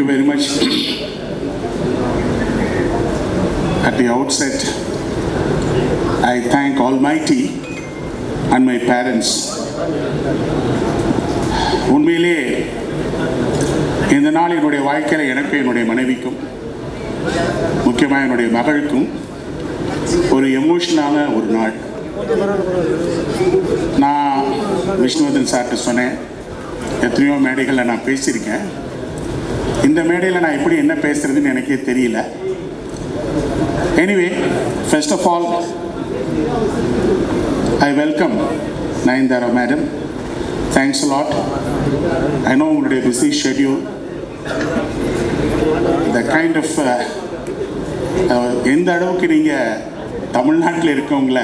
Thank you very much. At the outset, I thank Almighty and my parents. உண்மையிலே இந்த நாள் என்னுடைய வாழ்க்கையில் எனக்கு என்னுடைய மனைவிக்கும் முக்கியமாக என்னுடைய மகளுக்கும் ஒரு எமோஷனலான ஒரு நாள். நான் விஷ்ணுவர்தன் சார்ட்டு சொன்னேன், எத்தனையோ மேடைகளில் நான் பேசியிருக்கேன். இந்த மேடையில் நான் எப்படி என்ன பேசுறதுன்னு எனக்கே தெரியல. Anyway, first of all I welcome Nayanthara madam. Thanks a lot. I know உங்களுடைய busy schedule, the kind of எந்த அளவுக்கு நீங்கள் தமிழ்நாட்டில் இருக்கவங்கள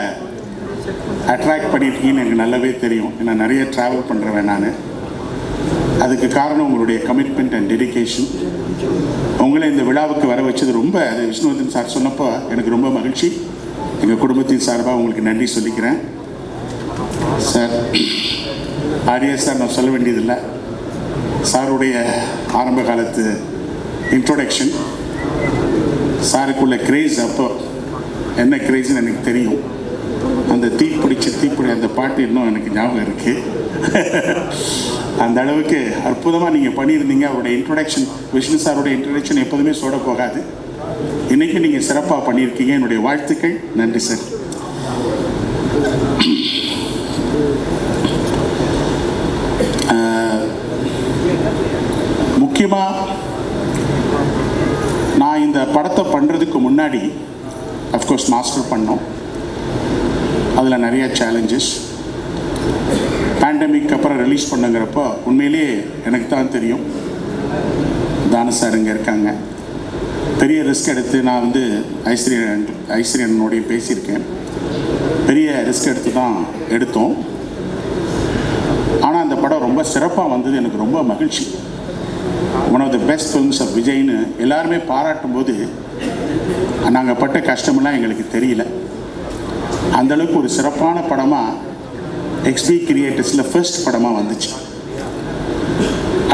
அட்ராக்ட் பண்ணியிருக்கீங்கன்னு எனக்கு நல்லாவே தெரியும். ஏன்னா நிறைய ட்ராவல் பண்ணுறேன் நான். அதுக்கு காரணம் உங்களுடைய கமிட்மெண்ட் அண்ட் டெடிக்கேஷன். உங்களை இந்த விழாவுக்கு வர வச்சது ரொம்ப, அது விஷ்ணுவர்தன் சார் சொன்னப்போ எனக்கு ரொம்ப மகிழ்ச்சி. எங்கள் குடும்பத்தின் சார்பாக உங்களுக்கு நன்றி சொல்லிக்கிறேன். சார், ஆரியா சார் நான் சொல்ல வேண்டியதில்லை. சாருடைய ஆரம்ப காலத்து இன்ட்ரோடக்ஷன், சாருக்குள்ள கிரேஸ், அப்போ என்ன கிரேஸ்ன்னு எனக்கு தெரியும். அந்த தீப்பிடி அந்த பாட்டு இன்னும் எனக்கு ஞாபகம் இருக்குது. அந்த அளவுக்கு அற்புதமாக நீங்கள் பண்ணியிருந்தீங்க. அவருடைய இன்ட்ரோடக்ஷன், விஷ்ணு சாருடைய இன்ட்ரோடக்ஷன் எப்போதுமே சோட போகாது. இன்றைக்கி நீங்கள் சிறப்பாக பண்ணியிருக்கீங்க. என்னுடைய வாழ்த்துக்கள். நன்றி சார். முக்கியமாக நான் இந்த படத்தை பண்ணுறதுக்கு முன்னாடி அஃப்கோர்ஸ் மாஸ்டர் பண்ணோம். அதில் நிறைய சேலஞ்சஸ். பேண்டமிக் அப்புறம் ரிலீஸ் பண்ணுங்கிறப்போ உண்மையிலே எனக்கு தான் தெரியும், தான சார் இங்கே இருக்காங்க, பெரிய ரிஸ்க் எடுத்து நான் வந்து ஐஸ்வர்யனோடைய பேசியிருக்கேன். பெரிய ரிஸ்க் எடுத்து தான் எடுத்தோம். ஆனால் அந்த படம் ரொம்ப சிறப்பாக வந்தது. எனக்கு ரொம்ப மகிழ்ச்சி. One of the best films of விஜய்னு எல்லாருமே பாராட்டும் போது நாங்கள் பட்ட கஷ்டமெல்லாம் எங்களுக்கு தெரியல. அந்தளவுக்கு ஒரு சிறப்பான படமாக XP கிரியேட்டர்ஸில் ஃபர்ஸ்ட் படமாக வந்துச்சு.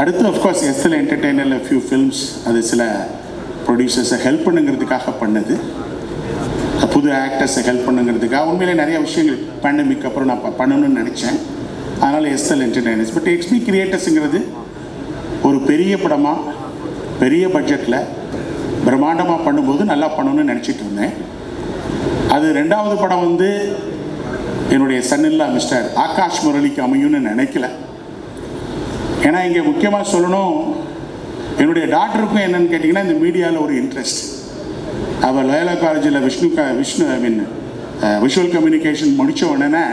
அடுத்து அஃப்கோர்ஸ் எஸ்எல் என்டர்டெய்னரில் ஃபியூ ஃபில்ம்ஸ், அது சில ப்ரொடியூசர்ஸை ஹெல்ப் பண்ணுங்கிறதுக்காக பண்ணது, புது ஆக்டர்ஸை ஹெல்ப் பண்ணுங்கிறதுக்காக. உண்மையிலே நிறைய விஷயங்கள் பேண்டமிக் அப்புறம் நான் பண்ணணும்னு நினச்சேன். அதனால் எஸ்எல் என்டர்டெய்னர்ஸ். பட் XP கிரியேட்டர்ஸுங்கிறது ஒரு பெரிய படமாக பெரிய பட்ஜெட்டில் பிரம்மாண்டமாக பண்ணும்போது நல்லா பண்ணணும்னு நினச்சிட்டு இருந்தேன். அது ரெண்டாவது படம் வந்து என்னுடைய சன்னில்லா மிஸ்டர் ஆகாஷ் முரளிக்கு அமையும்னு நினைக்கல. ஏன்னா இங்கே முக்கியமாக சொல்லணும், என்னுடைய டாக்டருக்கும் என்னென்னு கேட்டிங்கன்னா இந்த மீடியாவில் ஒரு இன்ட்ரெஸ்ட். அவள் லயோலா காலேஜில் விஷுவல் கம்யூனிகேஷன் முடித்த உடனே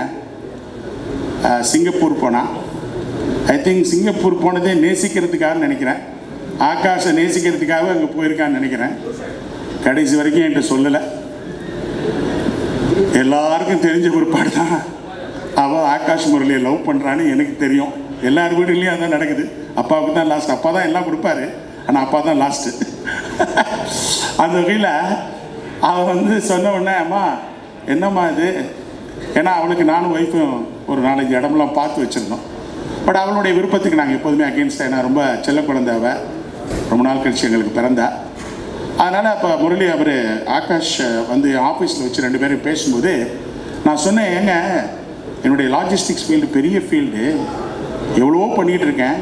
சிங்கப்பூர் போனான். ஐ திங்க் சிங்கப்பூர் போனதே நேசிக்கிறதுக்காக நினைக்கிறேன். ஆகாஷை நேசிக்கிறதுக்காக அங்கே போயிருக்கான்னு நினைக்கிறேன். கடைசி வரைக்கும் என்கிட்ட சொல்லலை. எல்லாருக்கும் தெரிஞ்ச ஒரு பாடு தான் அவள் ஆகாஷ் முரளியை லவ் பண்ணுறான்னு எனக்கு தெரியும். எல்லார் வீடுலேயும் அதான் நடக்குது. அப்பாவுக்கு தான் லாஸ்ட். அப்பா தான் எல்லாம் கொடுப்பாரு, ஆனால் அப்பா தான் லாஸ்ட்டு. அந்த வகையில் அவள் வந்து சொன்ன உடனே, அம்மா என்னம்மா இது, ஏன்னா அவளுக்கு நானும் ஒய்ஃபும் ஒரு 4-5 இடம்லாம் பார்த்து வச்சுருந்தோம். பட் அவளுடைய விருப்பத்துக்கு நாங்கள் எப்போதுமே அகெயின்ஸ்டாக, ஏன்னா ரொம்ப செல்ல குழந்தை அவள், ரொம்ப நாள் கழிச்சு எங்களுக்கு பிறந்தா. அதனால் அப்போ முரளி அவர் ஆகாஷ் வந்து ஆஃபீஸில் வச்சு 2 பேரும் பேசும்போது நான் சொன்னேன், ஏங்க என்னுடைய லாஜிஸ்டிக்ஸ் ஃபீல்டு பெரிய ஃபீல்டு, எவ்வளவோ பண்ணிகிட்டு இருக்கேன்,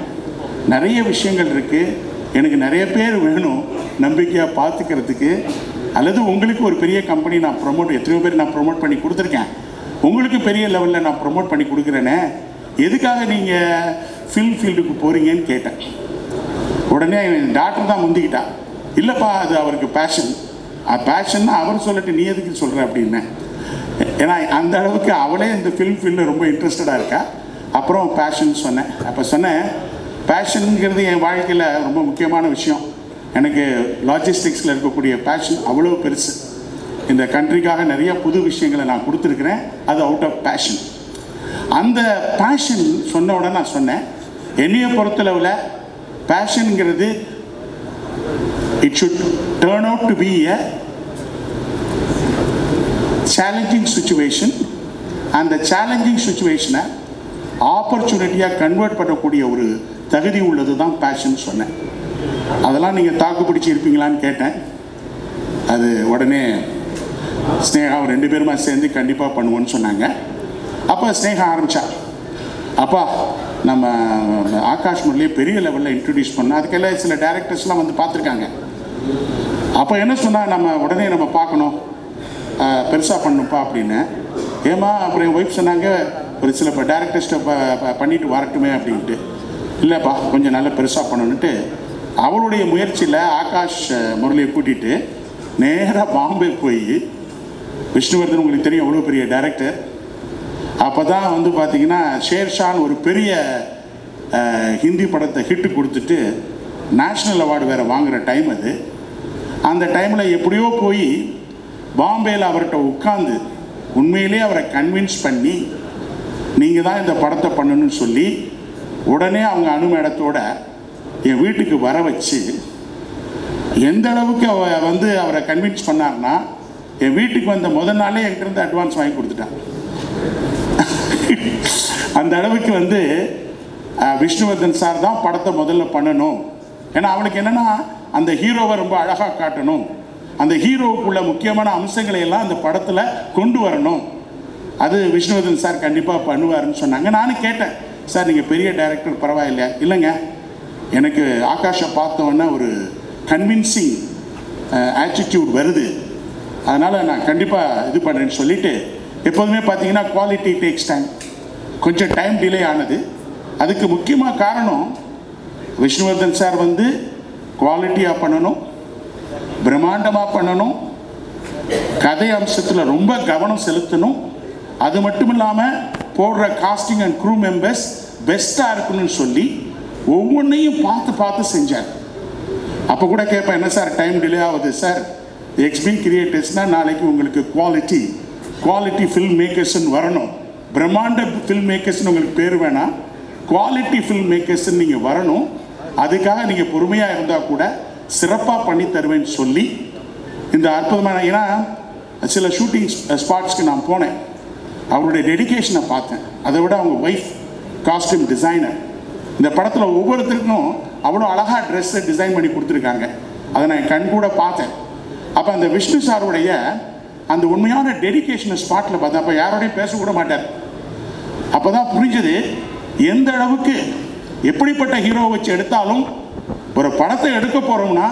நிறைய விஷயங்கள் இருக்குது, எனக்கு நிறைய பேர் வேணும் நம்பிக்கையாக பார்த்துக்கிறதுக்கு, அல்லது உங்களுக்கு ஒரு பெரிய கம்பெனி நான் எத்தனையோ பேர் நான் ப்ரொமோட் பண்ணி கொடுத்துருக்கேன், உங்களுக்கு பெரிய லெவலில் நான் ப்ரொமோட் பண்ணி கொடுக்குறேனே, எதுக்காக நீங்கள் ஃபில்ம் ஃபீல்டுக்கு போகிறீங்கன்னு கேட்டேன். உடனே டாக்டர் தான் முந்திக்கிட்டா, இல்லைப்பா அது அவருக்கு பேஷன்னா அவர் சொல்லட்டு நீ எதுக்கு சொல்கிற அப்படின்னேன். ஏன்னா அந்த அளவுக்கு அவளே இந்த ஃபில்ம் ஃபீல்டில் ரொம்ப இன்ட்ரெஸ்டடாக இருக்கா. அப்புறம் பேஷன் சொன்னேன். அப்போ சொன்னேன், பேஷனுங்கிறது என் வாழ்க்கையில் ரொம்ப முக்கியமான விஷயம். எனக்கு லாஜிஸ்டிக்ஸில் இருக்கக்கூடிய பேஷன் அவ்வளோ பெருசு. இந்த கண்ட்ரிக்காக நிறைய புது விஷயங்களை நான் கொடுத்துருக்குறேன். அது அவுட் ஆஃப் பேஷன். அந்த பேஷன் சொன்ன உடனே நான் சொன்னேன், என்னையை பொறுத்தளவில் பேஷனுங்கிறது it should turn out to be a challenging situation, and the challenging situation ஆப்பர்ச்சுனிட்டியாக கன்வெர்ட் பண்ணக்கூடிய ஒரு தகுதி உள்ளது தான் பேஷன் சொன்னேன். அதெல்லாம் நீங்கள் தாக்கு பிடிச்சி இருப்பீங்களான்னு கேட்டேன். அது உடனே ஸ்னேகா 2 பேருமா சேர்ந்து கண்டிப்பாக பண்ணுவோன்னு சொன்னாங்க. அப்போ ஸ்னேகா ஆரம்பித்தா, அப்பா நம்ம ஆகாஷ் முரளியை பெரிய லெவலில் இன்ட்ரடியூஸ் பண்ணோம், அதுக்கெல்லாம் சில டேரக்டர்ஸ்லாம் வந்து பார்த்துருக்காங்க. அப்போ என்ன சொன்னால், உடனே நம்ம பார்க்கணும், பெருசாக பண்ணணும்ப்பா அப்படின்னு. ஏமா அப்புறம் என் ஒய்ஃப் சொன்னாங்க, ஒரு சில டேரக்டர்ஸ்ட்டை பண்ணிட்டு வரட்டுமே அப்படின்ட்டு. இல்லைப்பா கொஞ்சம் நல்லா பெருசாக பண்ணணுன்ட்டு அவளுடைய முயற்சியில் ஆகாஷ் முரளியை கூட்டிகிட்டு நேராக பாம்பே போய், விஷ்ணுவர்தன் உங்களுக்கு தெரியும் அவ்வளோ பெரிய டைரக்டர், அப்போ தான் வந்து பார்த்திங்கன்னா ஷேர்ஷான் ஒரு பெரிய ஹிந்தி படத்தை ஹிட்டு கொடுத்துட்டு நேஷ்னல் அவார்டு வேறு வாங்குகிற டைம் அது. அந்த டைமில் எப்படியோ போய் பாம்பேயில் அவர்கிட்ட உட்காந்து உண்மையிலே அவரை கன்வின்ஸ் பண்ணி நீங்கள் தான் இந்த படத்தை பண்ணணும்னு சொல்லி உடனே அவங்க அனுமேடத்தோட என் வீட்டுக்கு வர வச்சு, எந்த அளவுக்கு வந்து அவரை கன்வின்ஸ் பண்ணார்னா, என் வீட்டுக்கு வந்த முதல் நாளே என்கிட்ட அட்வான்ஸ் வாங்கி கொடுத்துட்டான். அந்த அளவுக்கு வந்து விஷ்ணுவர்தன் சார் தான் படத்தை முதல்ல பண்ணணும். ஏன்னா அவளுக்கு என்னென்னா அந்த ஹீரோவை ரொம்ப அழகாக காட்டணும், அந்த ஹீரோவுக்குள்ள முக்கியமான அம்சங்களை எல்லாம் அந்த படத்தில் கொண்டு வரணும், அது விஷ்ணுவர்தன் சார் கண்டிப்பாக பண்ணுவாருன்னு சொன்னாங்க. நானும் கேட்டேன், சார் நீங்கள் பெரிய டைரக்டர் பரவாயில்லையா? இல்லைங்க, எனக்கு ஆகாஷை பார்த்தோன்னா ஒரு கன்வின்சிங் ஆட்டிடியூட் வருது, அதனால் நான் கண்டிப்பாக இது பண்ணுறேன்னு சொல்லிவிட்டு, எப்போதுமே பார்த்தீங்கன்னா குவாலிட்டி டேக்ஸ் டைம், கொஞ்சம் டைம் டிலே ஆனது. அதுக்கு முக்கியமாக காரணம் விஷ்ணுவர்தன் சார் வந்து குவாலிட்டியாக பண்ணணும், பிரம்மாண்டமாக பண்ணணும், கதை அம்சத்தில் ரொம்ப கவனம் செலுத்தணும், அது மட்டும் இல்லாமல் போடுற காஸ்டிங் அண்ட் க்ரூ மெம்பர்ஸ் பெஸ்ட்டாக இருக்கணும்னு சொல்லி ஒவ்வொன்றையும் பார்த்து செஞ்சார். அப்போ கூட கேட்பேன், என்ன சார் டைம் டிலே ஆகுது? சார் எக்ஸ்பி கிரியேட்டர்ஸ்னால் நாளைக்கு உங்களுக்கு குவாலிட்டி ஃபில்ம் மேக்கர்ஸ்ன்னு வரணும், பிரம்மாண்ட ஃபில்ம் மேக்கர்ஸ்ன்னு உங்களுக்கு பேர் வேணாம், குவாலிட்டி ஃபில்ம் மேக்கர்ஸ்ன்னு நீங்கள் வரணும், அதுக்காக நீங்கள் பொறுமையாக இருந்தால் கூட சிறப்பாக பண்ணி தருவேன்னு சொல்லி இந்த அற்புதமான, ஏன்னா சில ஷூட்டிங் ஸ்பாட்ஸ்க்கு நான் போனேன், அவருடைய டெடிகேஷனை பார்த்தேன். அதை விட அவங்க ஒய்ஃப் காஸ்டியூம் டிசைனர், இந்த படத்தில் ஒவ்வொருத்தருக்கும் அவ்வளோ அழகாக ட்ரெஸ்ஸை டிசைன் பண்ணி கொடுத்துருக்காங்க, அதை நான் கண் கூட பார்த்தேன். அப்போ அந்த விஷ்ணு சாருடைய அந்த உண்மையான டெடிகேஷனை ஸ்பாட்டில் பார்த்தேன். அப்போ யாரோடையும் பேசக்கூட மாட்டார். அப்போ தான் புரிஞ்சது எந்த அளவுக்கு எப்படிப்பட்ட ஹீரோவை வச்சு எடுத்தாலும் ஒரு படத்தை எடுக்க போகிறோம்னா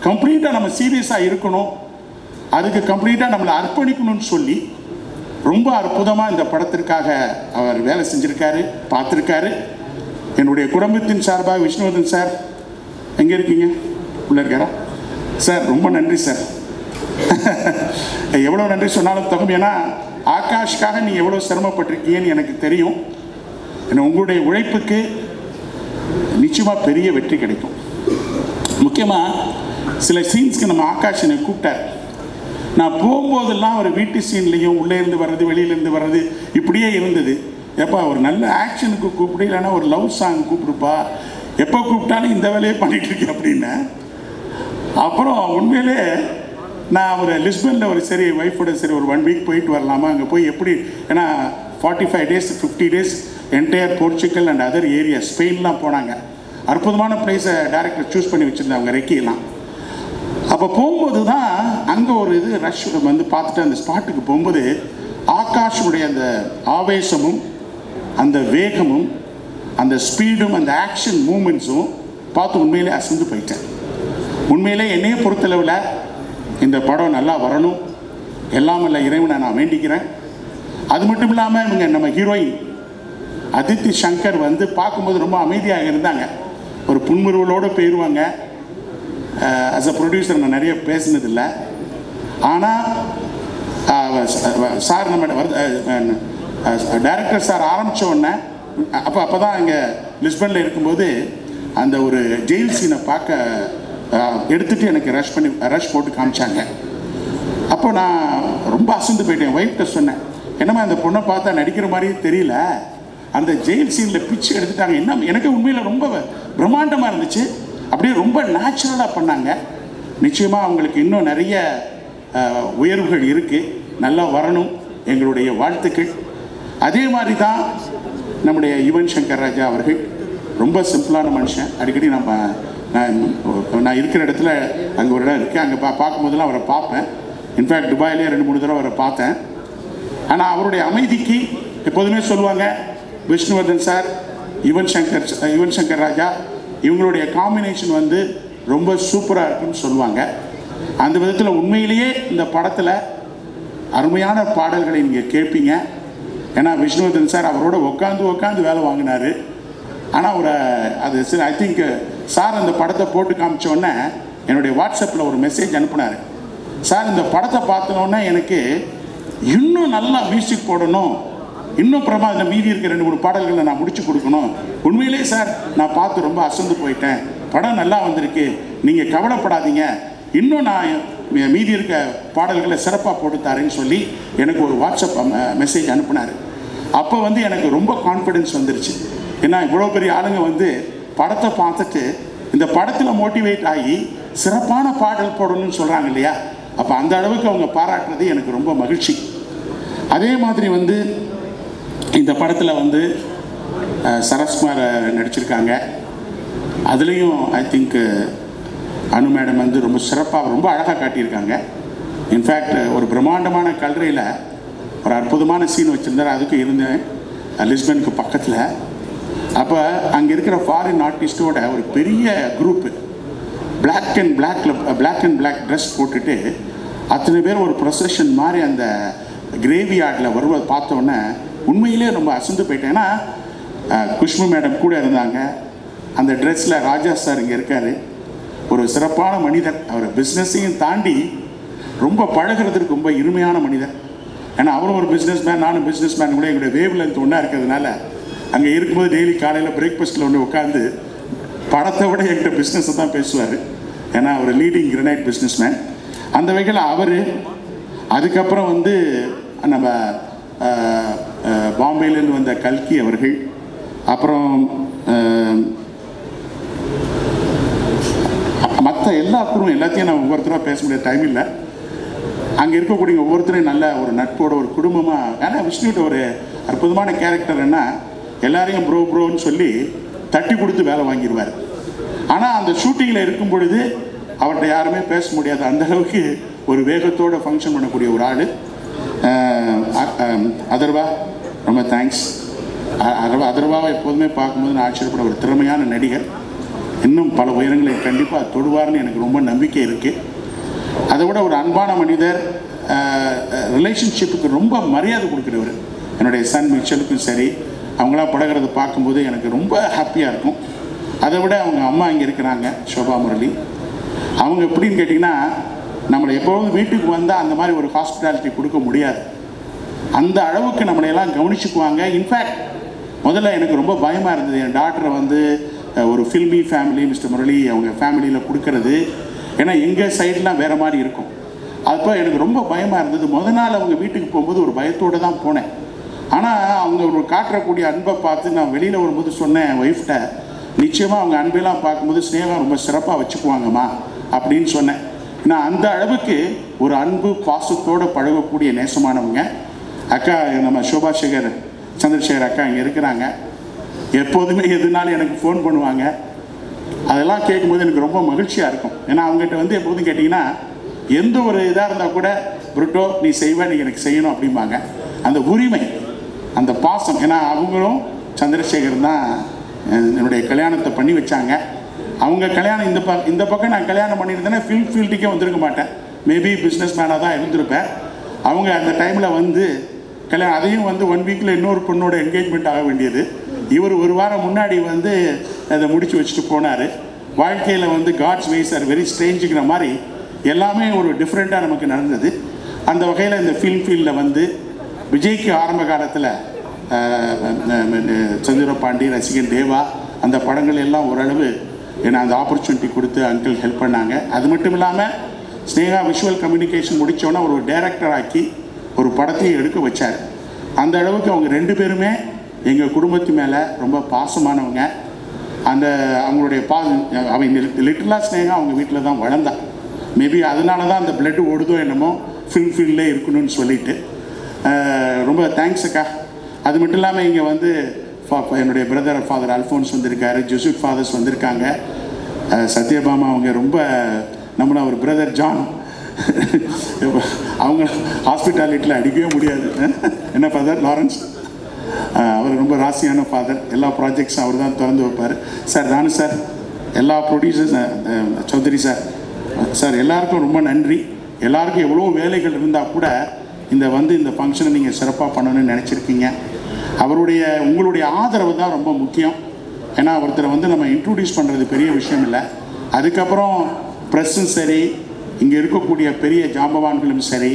கம்ப்ளீட்டாக நம்ம சீரியஸாக இருக்கணும், அதுக்கு கம்ப்ளீட்டாக நம்மளை அர்ப்பணிக்கணும்னு சொல்லி ரொம்ப அற்புதமாக இந்த படத்திற்காக அவர் வேலை செஞ்சுருக்காரு, பார்த்துருக்காரு. என்னுடைய குடும்பத்தின் சார்பாக விஷ்ணுவர்தன் சார் எங்கே இருக்கீங்க? உள்ளே இருக்காரா? சார் ரொம்ப நன்றி சார். எவ்வளோ நன்றி சொன்னாலும் தகும். ஏன்னா ஆகாஷ்காக நீங்கள் எவ்வளோ சிரமப்பட்டிருக்கீங்கன்னு எனக்கு தெரியும். ஏன்னா உங்களுடைய உழைப்புக்கு நிச்சயமாக பெரிய வெற்றி கிடைக்கும். முக்கியமாக சில சீன்ஸ்க்கு நம்ம ஆகாஷ் என்னை கூப்பிட்டார். நான் போகும்போதெல்லாம் ஒரு வீட்டு சீன்லேயும் உள்ளே இருந்து வர்றது வெளியிலேருந்து வர்றது இப்படியே இருந்தது. எப்போ ஒரு நல்ல ஆக்ஷனுக்கு கூப்பிடு, இல்லைன்னா ஒரு லவ் சாங் கூப்பிடுப்பா, எப்போ கூப்பிட்டாலும் இந்த வேலையை பண்ணிகிட்ருக்கேன் அப்படின்னு. அப்புறம் உண்மையிலே நான் ஒரு லிஸ்பனில் ஒரு சரி ஒய்ஃபோட சரி ஒரு 1 வீக் போயிட்டு வரலாமா, அங்கே போய் எப்படி, ஏன்னா 45 days 50 days entire Portugal and other area ஸ்பெயின்லாம் போனாங்க. அற்புதமான பிளேஸை டேரக்டர் சூஸ் பண்ணி வச்சுருந்தாங்க, ரெக்கியெல்லாம். அப்போ போகும்போது தான் அங்கே ஒரு இது ரஷ் வந்து பார்த்துட்டு அந்த ஸ்பாட்டுக்கு போகும்போது ஆகாஷனுடைய அந்த ஆவேசமும் அந்த வேகமும் அந்த ஸ்பீடும் அந்த ஆக்ஷன் மூமெண்ட்ஸும் பார்த்து உண்மையிலே அசந்து போயிட்டேன். உண்மையிலே என்னையே பொறுத்தளவில் இந்த படம் நல்லா வரணும், எல்லாம் இல்லை இறைவனை நான் வேண்டிக்கிறேன். அது மட்டும் இல்லாமல் இவங்க நம்ம ஹீரோயின் அதித்தி சங்கர் வந்து பார்க்கும்போது ரொம்ப அமைதியாக இருந்தாங்க, ஒரு புன்முறுவலோடு போயிடுவாங்க. ஆஸ் அ ப்ரொடியூசர் நான் நிறைய பேசினதில்லை, ஆனால் சார் நம்ம டைரக்டர் சார் ஆரம்பித்த உடனே அப்போ தான் இங்கே லிஸ்பனில் இருக்கும்போது அந்த ஒரு ஜெயில் சீனை பார்க்க எடுத்துகிட்டு எனக்கு ரஷ் போட்டு காமிச்சாங்க. அப்போ நான் ரொம்ப அசந்து போயிட்டேன். ஒய்ஃப்கிட்ட சொன்னேன், என்னம்மா அந்த பொண்ணை பார்த்தா நடிக்கிற மாதிரியே தெரியல, அந்த ஜெயில் சீனில் பிச்சு எடுத்துட்டாங்க. என்ன எனக்கு உண்மையில் ரொம்ப பிரம்மாண்டமாக இருந்துச்சு, அப்படியே ரொம்ப நேச்சுரலாக பண்ணாங்க. நிச்சயமாக அவங்களுக்கு இன்னும் நிறைய உயர்வுகள் இருக்குது, நல்லா வரணும், எங்களுடைய வாழ்த்துக்கள். அதே மாதிரி தான் நம்முடைய யுவன் சங்கர் ராஜா அவர்கள் ரொம்ப சிம்பிளான மனுஷன், அடிக்கடி நம்ம நான் இருக்கிற இடத்துல அங்கே ஒரு இடம் இருக்குது, அங்கே பார்க்கும்போதெல்லாம் அவரை பார்ப்பேன். இன்ஃபேக்ட் துபாயிலே 2-3 தடவை அவரை பார்த்தேன். ஆனால் அவருடைய அமைதிக்கு எப்போதுமே சொல்லுவாங்க, விஷ்ணுவர்தன் சார், யுவன் சங்கர் ராஜா இவங்களுடைய காம்பினேஷன் வந்து ரொம்ப சூப்பராக இருக்குன்னு சொல்லுவாங்க. அந்த விதத்தில் உண்மையிலேயே இந்த படத்தில் அருமையான பாடல்களை நீங்கள் கேட்பீங்க. ஏன்னா விஷ்ணுவர்தன் சார் அவரோட உட்காந்து வேலை வாங்கினார். ஆனால் ஒரு அது சரி, ஐ திங்க் சார் அந்த படத்தை போட்டு காமிச்சோடனே என்னுடைய வாட்ஸ்அப்பில் ஒரு மெசேஜ் அனுப்புனார். சார் இந்த படத்தை பார்த்தோன்னே எனக்கு இன்னும் நல்லா மியூசிக் போடணும், இன்னும் இந்த மீதி இருக்க 2-3 பாடல்களை நான் முடிச்சு கொடுக்கணும். உண்மையிலே சார் நான் பார்த்து ரொம்ப அசந்து போயிட்டேன், படம் நல்லா வந்திருக்கு, நீங்கள் கவலைப்படாதீங்க, இன்னும் நான் மீதி இருக்க பாடல்களை சிறப்பாக போட்டு தரேன்னு சொல்லி எனக்கு ஒரு வாட்ஸ்அப் மெசேஜ் அனுப்புனார். அப்போ வந்து எனக்கு ரொம்ப கான்ஃபிடென்ஸ் வந்துருச்சு. ஏன்னா இவ்வளோ பெரிய ஆளுங்க வந்து படத்தை பார்த்துட்டு இந்த படத்தில் மோட்டிவேட் ஆகி சிறப்பான பாடல் போடணும்னு சொல்கிறாங்க இல்லையா, அப்போ அந்த அளவுக்கு அவங்க பாராட்டுறது எனக்கு ரொம்ப மகிழ்ச்சி. அதே மாதிரி வந்து இந்த படத்தில் வந்து சரஸ்குமார் நடிச்சிருக்காங்க. அதுலேயும் ஐ திங்க் அனு மேடம் வந்து ரொம்ப சிறப்பாக ரொம்ப அழகாக காட்டியிருக்காங்க. இன்ஃபேக்ட் ஒரு பிரம்மாண்டமான கல்லறையில் ஒரு அற்புதமான சீன் வச்சுருந்தார். அதுக்கு இருந்தேன் லிஸ்பனுக்கு பக்கத்தில். அப்போ அங்கே இருக்கிற ஃபாரின் ஆர்டிஸ்டோட ஒரு பெரிய group black and black dress போட்டுட்டு அத்தனை பேர் ஒரு ப்ரொசஷன் மாதிரி அந்த கிரேவி யார்டில் வருவதை பார்த்தோன்னே உண்மையிலே ரொம்ப அசந்து போயிட்டேன். ஏன்னா குஷ்பு மேடம் கூட இருந்தாங்க. அந்த ட்ரெஸ்ஸில் ராஜா சார் இங்கே இருக்கார், ஒரு சிறப்பான மனிதர். அவர் பிஸ்னஸையும் தாண்டி ரொம்ப பழகிறதுக்கு ரொம்ப இனிமையான மனிதர். ஏன்னா அவரும் ஒரு பிஸ்னஸ் மேன், நானும் பிஸ்னஸ் மேன் கூட எங்களுடைய வேவ் லென்த் ஒன்றா இருக்கிறதுனால அங்கே இருக்கும்போது டெய்லி காலையில் பிரேக்ஃபாஸ்ட்டில் ஒன்று உட்காந்து படத்தை விட என்கிட்ட பிஸ்னஸை தான் பேசுவார். ஏன்னா அவர் லீடிங் கிரனைட் பிஸ்னஸ் மேன். அந்த வகையில் அவர் அதுக்கப்புறம் வந்து நம்ம பாம்பேலேருந்து வந்த கல்கி அவர்கள், அப்புறம் மற்ற எல்லாருக்கும் எல்லாத்தையும் நான் ஒவ்வொருத்தராக பேச முடியாத டைம் இல்லை. அங்கே இருக்கக்கூடிய ஒவ்வொருத்தரையும் நல்ல ஒரு நட்போட ஒரு குடும்பமாக. ஏன்னா விஷ்ணுகிட்ட ஒரு அற்புதமான கேரக்டர் என்ன, எல்லாரையும் ப்ரோன்னு சொல்லி தட்டி கொடுத்து வேலை வாங்கிடுவார். ஆனால் அந்த ஷூட்டிங்கில் இருக்கும் பொழுது அவர்கிட்ட யாருமே பேச முடியாது, அந்தளவுக்கு ஒரு வேகத்தோடு ஃபங்க்ஷன் பண்ணக்கூடிய ஒரு ஆள். அதர்வா ரொம்ப தேங்க்ஸ். அதர்வாவை எப்போதுமே பார்க்கும்போது நான் ஆச்சரியப்பட ஒரு திறமையான நடிகர். இன்னும் பல உயரங்களை கண்டிப்பாக தொடுவார்னு எனக்கு ரொம்ப நம்பிக்கை இருக்குது. அதை விட ஒரு அன்பான மனிதர், ரிலேஷன்ஷிப்புக்கு ரொம்ப மரியாதை கொடுக்குறவர். என்னுடைய சன் மிச்சலுக்கும் சரி, அவங்களாம் பழகிறத பார்க்கும்போது எனக்கு ரொம்ப ஹாப்பியாக இருக்கும். அதை விட அவங்க அம்மா இங்கே இருக்கிறாங்க, ஷோபா முரளி. அவங்க எப்படின்னு கேட்டிங்கன்னா, நம்மளை எப்போதும் வீட்டுக்கு வந்தால் அந்த மாதிரி ஒரு ஹாஸ்பிட்டாலிட்டி கொடுக்க முடியாது. அந்த அளவுக்கு நம்மளையெல்லாம் கவனிச்சுக்குவாங்க. இன்ஃபேக்ட் முதல்ல எனக்கு ரொம்ப பயமாக இருந்தது, என் டாக்டரை வந்து ஒரு ஃபில்மி ஃபேமிலி மிஸ்டர் முரளி அவங்க ஃபேமிலியில் கொடுக்கறது. ஏன்னா எங்கள் சைடெலாம் வேறு மாதிரி இருக்கும். அப்போ எனக்கு ரொம்ப பயமாக இருந்தது. முதல் நாள் அவங்க வீட்டுக்கு போகும்போது ஒரு பயத்தோடு தான் போனேன். ஆனால் அவங்க ஒரு காட்டக்கூடிய அன்பை பார்த்து நான் வெளியில் வரும்போது சொன்னேன் என் ஒய்ஃப்கிட்ட, நிச்சயமாக அவங்க அன்பெல்லாம் பார்க்கும்போது ஸ்னேகா ரொம்ப சிறப்பாக வச்சுக்குவாங்கம்மா அப்படின்னு சொன்னேன். நான் அந்த அளவுக்கு ஒரு அன்பு பாசத்தோடு பழகக்கூடிய நேசமானவங்க. அக்கா நம்ம சோபா சந்திரசேகர் அக்கா இங்கே இருக்கிறாங்க. எப்போதுமே எதுனாலும் எனக்கு ஃபோன் பண்ணுவாங்க. அதெல்லாம் கேட்கும்போது எனக்கு ரொம்ப மகிழ்ச்சியாக இருக்கும். ஏன்னா அவங்ககிட்ட வந்து எப்போதும் கேட்டிங்கன்னா எந்த ஒரு இதாக இருந்தால் கூட புருட்டோ நீ செய்வ, நீ எனக்கு செய்யணும் அப்படிம்பாங்க. அந்த உரிமை, அந்த பாசம். ஏன்னா அவங்களும் சந்திரசேகர் தான் என்னுடைய கல்யாணத்தை பண்ணி வச்சாங்க. அவங்க கல்யாணம் இந்த பக்கம் நான் கல்யாணம் பண்ணியிருந்தேன்னா ஃபில்ம் ஃபீல்டுக்கே வந்திருக்க மாட்டேன், மேபி பிஸ்னஸ் மேனாக தான் இருந்திருப்பேன். அவங்க அந்த டைமில் வந்து கல்யாணம், அதையும் வந்து 1 வீக்கில் இன்னொரு பொண்ணோட என்கேஜ்மெண்ட் ஆக வேண்டியது. இவர் ஒரு வாரம் முன்னாடி வந்து அதை முடித்து வச்சுட்டு போனார். வாழ்க்கையில் வந்து காட்ஸ் வேஸ் ஆர் வெரி ஸ்ட்ரேஞ்சுங்கிற மாதிரி எல்லாமே ஒரு டிஃப்ரெண்ட்டாக நமக்கு நடந்தது. அந்த வகையில் இந்த ஃபில்ம் ஃபீல்டில் வந்து விஜய்க்கு ஆரம்ப காலத்தில் சந்திரபாண்டி, ரசிகன் தேவா அந்த படங்கள் எல்லாம் ஓரளவு ஏன்னா அந்த ஆப்பர்ச்சுனிட்டி கொடுத்து அங்கிள் ஹெல்ப் பண்ணாங்க. அது மட்டும் இல்லாமல் ஸ்னேகா விஷுவல் கம்யூனிகேஷன் முடித்தோன்னா ஒரு டைரக்டர் ஆக்கி ஒரு படத்தையும் எடுக்க வச்சார். அந்த அளவுக்கு அவங்க 2 பேருமே எங்கள் குடும்பத்து மேலே ரொம்ப பாசமானவங்க. அந்த அவங்களுடைய அவங்க லிட்டலாக ஸ்னேகா அவங்க வீட்டில் தான் வளர்ந்தா. மேபி அதனால தான் அந்த பிளட்டு ஓடுதோ என்னமோ ஃபில்ம் ஃபீல்டில் இருக்கணும்னு சொல்லிட்டு ரொம்ப தேங்க்ஸ் அக்கா. அது மட்டும் இல்லாமல் இங்கே வந்து என்னுடைய பிரதர் ஃபாதர் அல்ஃபோன்ஸ் வந்திருக்காரு, ஜெசூட் ஃபாதர்ஸ் வந்திருக்காங்க. சத்யபாமா அவங்க ரொம்ப நம்மள ஒரு பிரதர் ஜான் அவங்க ஹாஸ்பிட்டாலிட்டியில் அடிக்கவே முடியாது. என்ன ஃபாதர் லாரன்ஸ், அவர் ரொம்ப ராசியான ஃபாதர். எல்லா ப்ராஜெக்ட்ஸும் அவர் தான் திறந்து வைப்பார். சார் தானு சார், எல்லா ப்ரொடியூசர்ஸ், சௌத்ரி சார், சார் எல்லாருக்கும் ரொம்ப நன்றி. எல்லாருக்கும் எவ்வளோ வேலைகள் இருந்தால் கூட இந்த ஃபங்க்ஷனை நீங்கள் சிறப்பாக பண்ணணும்னு நினச்சிருக்கீங்க. உங்களுடைய ஆதரவு தான் ரொம்ப முக்கியம். ஏன்னா ஒருத்தரை நம்ம இன்ட்ரடியூஸ் பண்ணுறது பெரிய விஷயம் இல்லை. அதுக்கப்புறம் ப்ரெஸ்ஸும் சரி, இங்கே இருக்கக்கூடிய பெரிய ஜாம்பவான்களும் சரி,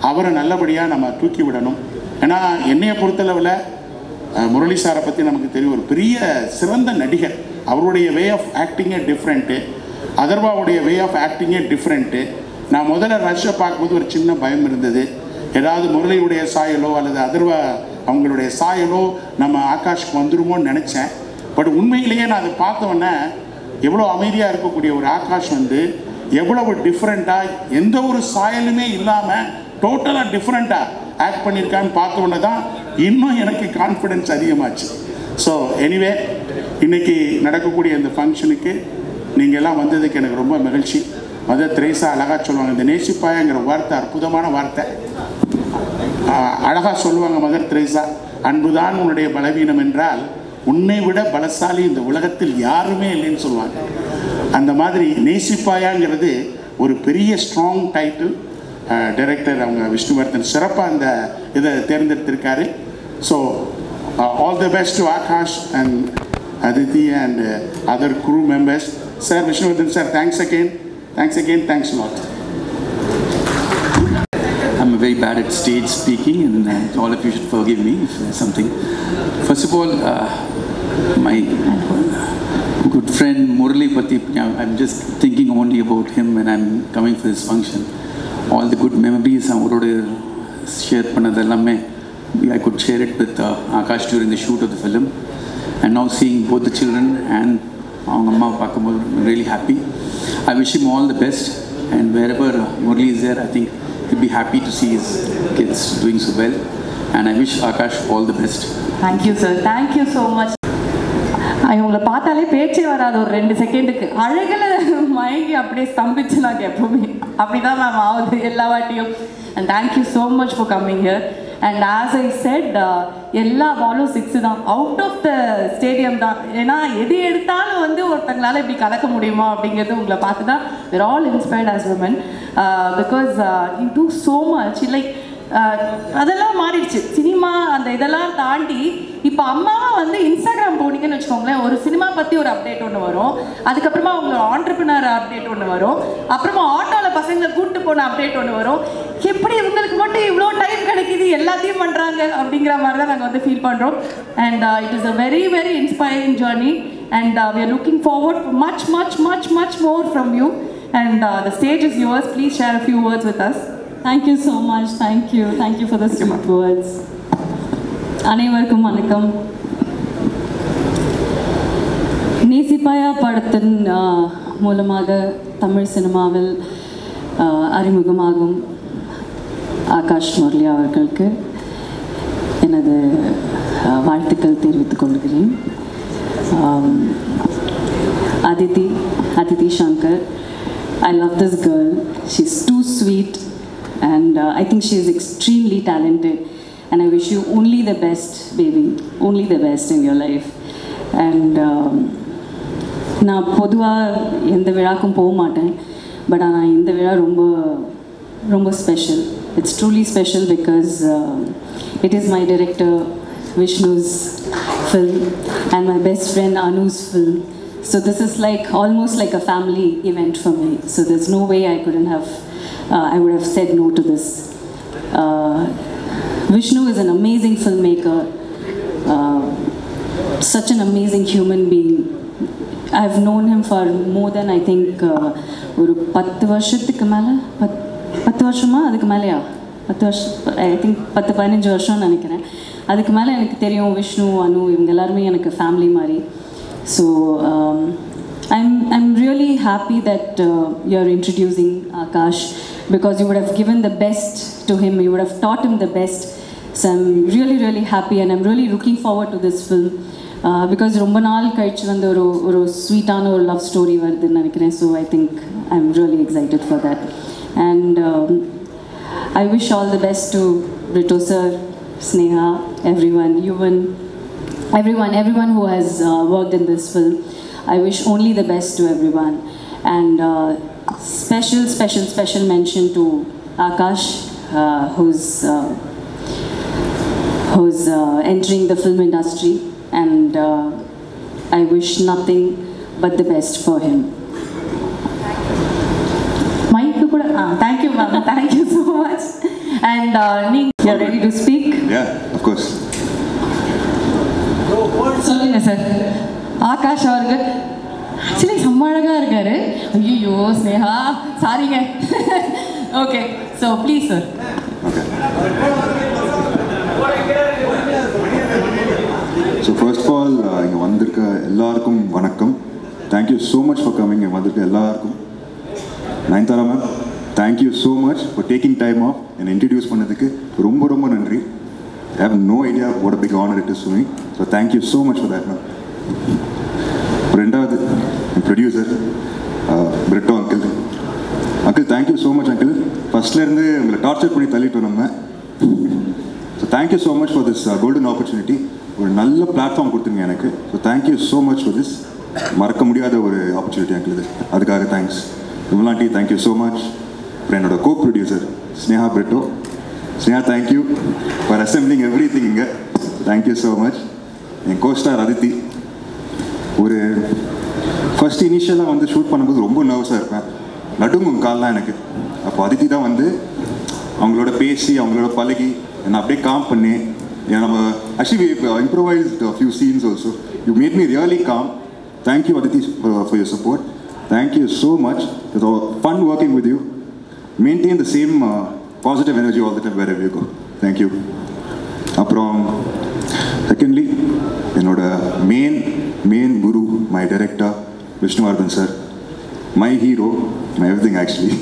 அவரை நல்லபடியாக நம்ம தூக்கி விடணும். ஏன்னா என்னையை பொறுத்தளவில் முரளி சாரை பற்றி நமக்கு தெரியும், ஒரு பெரிய சிறந்த நடிகர். அவருடைய வே ஆஃப் ஆக்டிங்கே டிஃப்ரெண்ட்டு, அதர்வாவுடைய வே ஆஃப் ஆக்டிங்கே டிஃப்ரெண்ட்டு. நான் முதல்ல ரஷ்ஷை பார்க்கும்போது ஒரு சின்ன பயம் இருந்தது, ஏதாவது முரளியுடைய சாயலோ அல்லது அதர்வா அவங்களுடைய சாயலோ நம்ம ஆகாஷ்க்கு வந்துருமோன்னு நினச்சேன். பட் உண்மையிலேயே நான் அதை பார்த்தோன்னே எவ்வளோ அமைதியாக இருக்கக்கூடிய ஒரு ஆகாஷ் எவ்வளவு டிஃப்ரெண்ட்டாக, எந்த ஒரு சாயலுமே இல்லாமல் டோட்டலாக டிஃப்ரெண்ட்டாக ஆக்ட் பண்ணியிருக்கான்னு பார்த்தோன்னே தான் இன்னும் எனக்கு கான்ஃபிடென்ஸ் அதிகமாச்சு. ஸோ எனிவே, இன்றைக்கி நடக்கக்கூடிய இந்த ஃபங்க்ஷனுக்கு நீங்கள் எல்லாம் வந்ததுக்கு எனக்கு ரொம்ப மகிழ்ச்சி. மதர் தெரேசா அழகாக சொல்லுவாங்க, இந்த நேசிப்பாயங்கிற வார்த்தை அற்புதமான வார்த்தை. அழகாக சொல்லுவாங்க மதர் தெரேசா, அன்புதான் உன்னுடைய பலவீனம் என்றால் உன்னை விட பலசாலி இந்த உலகத்தில் யாருமே இல்லைன்னு சொல்லுவாங்க. அந்த மாதிரி நேசிப்பாயாங்கிறது ஒரு பெரிய ஸ்ட்ராங் டைட்டில். டைரக்டர் அவங்க விஷ்ணுவர்தன் சிறப்பாக அந்த இதை தேர்ந்தெடுத்திருக்காரு. So all the best to Akash and Aditi and other crew members. Sir Vishnuvardhan sir, thanks again, thanks lot. I'm very bad at stage speaking, and all of you should forgive me if something. First of all, my good friend Murali Pati, I'm just thinking only about him when I'm coming for this function. All the good memories அவரோட share பண்ணதெல்லாமே I could share it with Akash during the shoot of the film, and now seeing both the children and அவங்க அம்மா பார்க்கும்போது I'm really happy. I wish him all the best, and wherever Murali is there, I think he'll be happy to see his kids doing so well, and I wish Akash all the best. Thank you sir, thank you so much. உங்களை பார்த்தாலே பேச்சே வராது ஒரு 2 செகண்டுக்கு. அழகில் மயங்கி அப்படியே ஸ்தம்பிச்சு நான் எப்பவுமே அப்படிதான் மேம் ஆகுது எல்லா வாட்டியும். And thank you so much for coming here. And as I set, எல்லா பாலும் 6 தான், அவுட் ஆஃப் த ஸ்டேடியம் தான். ஏன்னா எது எடுத்தாலும் ஒருத்தங்களால் இப்படி கலக்க முடியுமா அப்படிங்கிறது உங்களை பார்த்து தான் we're all inspired as women, because you do so much. Like அதெல்லாம் மாறிடுச்சு சினிமா, அந்த இதெல்லாம் தாண்டி இப்போ அம்மாவை இன்ஸ்டாகிராம் போனீங்கன்னு வச்சுக்கோங்களேன், ஒரு சினிமா பற்றி ஒரு அப்டேட் ஒன்று வரும், அதுக்கப்புறமா அவங்களோட ஆண்டர்பிரினர் அப்டேட் ஒன்று வரும், அப்புறமா ஆட்டோவில் பசங்களை கூப்பிட்டு போன அப்டேட் ஒன்று வரும். எப்படி இவங்களுக்கு மட்டும் இவ்வளோ டைம் கிடைக்கிது, எல்லாத்தையும் பண்ணுறாங்க அப்படிங்கிற மாதிரி தான் நாங்கள் ஃபீல் பண்ணுறோம். And it is a very very inspiring journey, and we are looking forward for much more from you, and the stage is yours. Please share a few words with us. Thank you so much. Thank you for the sweet words. அனைவருக்கும் வணக்கம். நேசிப்பாயா படத்தின் மூலமாக தமிழ் சினிமாவில் அறிமுகமாகும் ஆகாஷ் முரளி அவர்களுக்கு எனது வாழ்த்துக்கள் தெரிவித்துக் கொள்கிறேன். Aditi Shankar, I love this girl. She's too sweet, and I think she is extremely talented, and I wish you only the best, baby, only the best in your life. And நான் பொதுவாக எந்த விழாக்கும் போக மாட்டேன், but ஆனால் இந்த விழா ரொம்ப special. It's truly special because it is my director Vishnu's film and my best friend Anu's film. So this is almost like a family event for me. So there's no way I would have said no to this. Vishnu is an amazing filmmaker, such an amazing human being. I've known him for more than I think ஒரு 10 வருஷத்துக்கு மேலே, 10 வருஷமா, அதுக்கு மேலேயா, 10 வருஷம், I think 10-15 வருஷம்னு நினைக்கிறேன். அதுக்கு மேலே எனக்கு தெரியும் விஷ்ணு, அனு, இவங்க எல்லாருமே எனக்கு ஃபேமிலி மாதிரி. So I'm really happy that you're introducing Akash, because you would have given the best to him, you would have taught him the best. So I'm really happy, and I'm really looking forward to this film. Because ரொம்ப நாள் கழிச்சு வந்து ஒரு ஸ்வீட்டான ஒரு love story வருதுன்னு நினைக்கிறேன். So I think I am really excited for that. And I wish all the best to Brito sir, Sneha, everyone, Yuvan, everyone who has worked in this film. I wish only the best to everyone. And special mention to Akash, who's entering the film industry. And I wish nothing but the best for him. Thank you, ma'am. Thank you so much. And you're ready to speak? Yeah, of course. சொல்லுங்க sir. Akash அவர்கள் actually செம்ம அழகாக இருக்காரு. ஐயோ ஸ்னேகா சாரிங்க. Okay, so please sir. So first of all இங்கே வந்திருக்க எல்லாருக்கும் வணக்கம். Thank you so much for coming. இங்கே வந்திருக்க எல்லாருக்கும். Nayanthara ma'am, thank you so much for taking time off என்னை இன்ட்ரடியூஸ் பண்ணதுக்கு ரொம்ப ரொம்ப நன்றி. I have no idea what a big honour it is to me. So thank you so much for that ma'am. ரெண்டாவது producer Britto uncle thank you so much uncle. ஃபர்ஸ்ட்லேருந்து உங்களை torture பண்ணி தள்ளிட்டோம் நம்ம. So thank you so much for this golden opportunity. ஒரு நல்ல platform கொடுத்துருங்க எனக்கு. So thank you so much for this. மறக்க முடியாத ஒரு ஆப்பர்ச்சுனிட்டி அங்கிள் இது. அதுக்காக தேங்க்ஸ். விமலாண்டி தேங்க்யூ ஸோ மச். அப்புறம் என்னோட co producer Sneha Britto. Sneha thank you for assembling everything இங்கே. Thank you so much. என் கோஸ்டார் அதித்தி. ஒரு ஃபர்ஸ்ட் இனிஷியலாக வந்து ஷூட் பண்ணும்போது ரொம்ப நர்வஸாக இருப்பேன். நடுங்கும் கால்லாம் எனக்கு. அப்போ அதித்தி தான் வந்து அவங்களோட பேசி அவங்களோட பழகி என்னை அப்படியே காம் பண்ணி நம்ம actually improvised few scenes also. You made me really calm. Thank you Aditi for your support. Thank you so much. It's fun working with you. Maintain the same positive energy all the time wherever you go. Thank you. Aprom, secondly, என்னோட main guru, my director, Vishnuvardhan sir, my hero, my everything actually.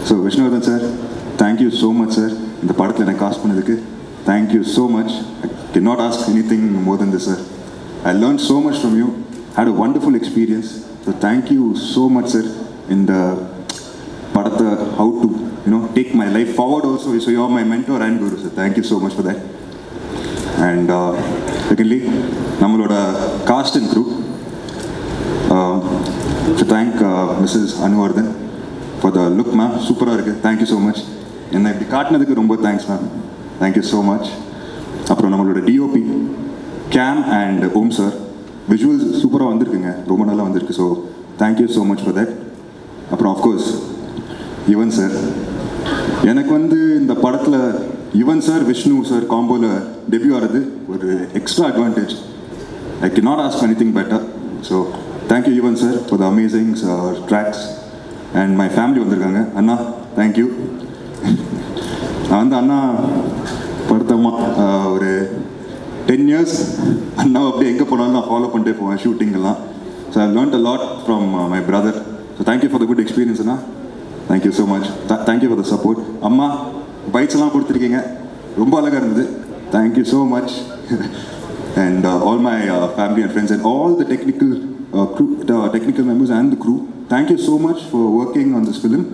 So Vishnuvardhan sir, thank you so much sir. இந்த படத்தில் எனக்கு cost பண்ணதுக்கு thank you so much. I cannot ask anything more than this sir. I learned so much from you. Had a wonderful experience. So thank you so much sir in the Padatha how to take my life forward also. So you are my mentor and guru sir. Thank you so much for that. And secondly, nammaloda cast and crew. To thank Mrs. Anuvardhan for the look ma'am. Super irukku. Thank you so much. Enna ipdi kaatnadukku romba thanks ma'am. Thank you so much. Appo nammaloda DOP Cam and Om sir. Visuals சூப்பராக வந்திருக்குங்க. ரொம்ப நல்லா வந்திருக்கு. So thank you so much for that. அப்புறம் of course Yuvan sir. எனக்கு வந்து இந்த படத்தில் யுவன் சார் விஷ்ணு சார் காம்போவில் டெபியூ ஆகிறது ஒரு extra advantage. I can not ask anything better. So thank you Yuvan sir for the amazing tracks. And my family வந்திருக்காங்க. அண்ணா தேங்க்யூ. நான் வந்து அண்ணா படுத்தம்மா ஒரு 10 years அண்ணா அப்படியே எங்கே போனாலும் நான் ஃபாலோ பண்ணிட்டே போவேன் ஷூட்டிங்கெல்லாம். So I learned a lot from my brother. So thank you for the good experience அண்ணா. Thank you so much. Thank you for the support. அம்மா பைட்ஸ் எல்லாம் கொடுத்துருக்கீங்க. ரொம்ப அழகாக இருந்தது. Thank you so much. And all my family and friends and all the technical members and the crew. Thank you so much for working on this film.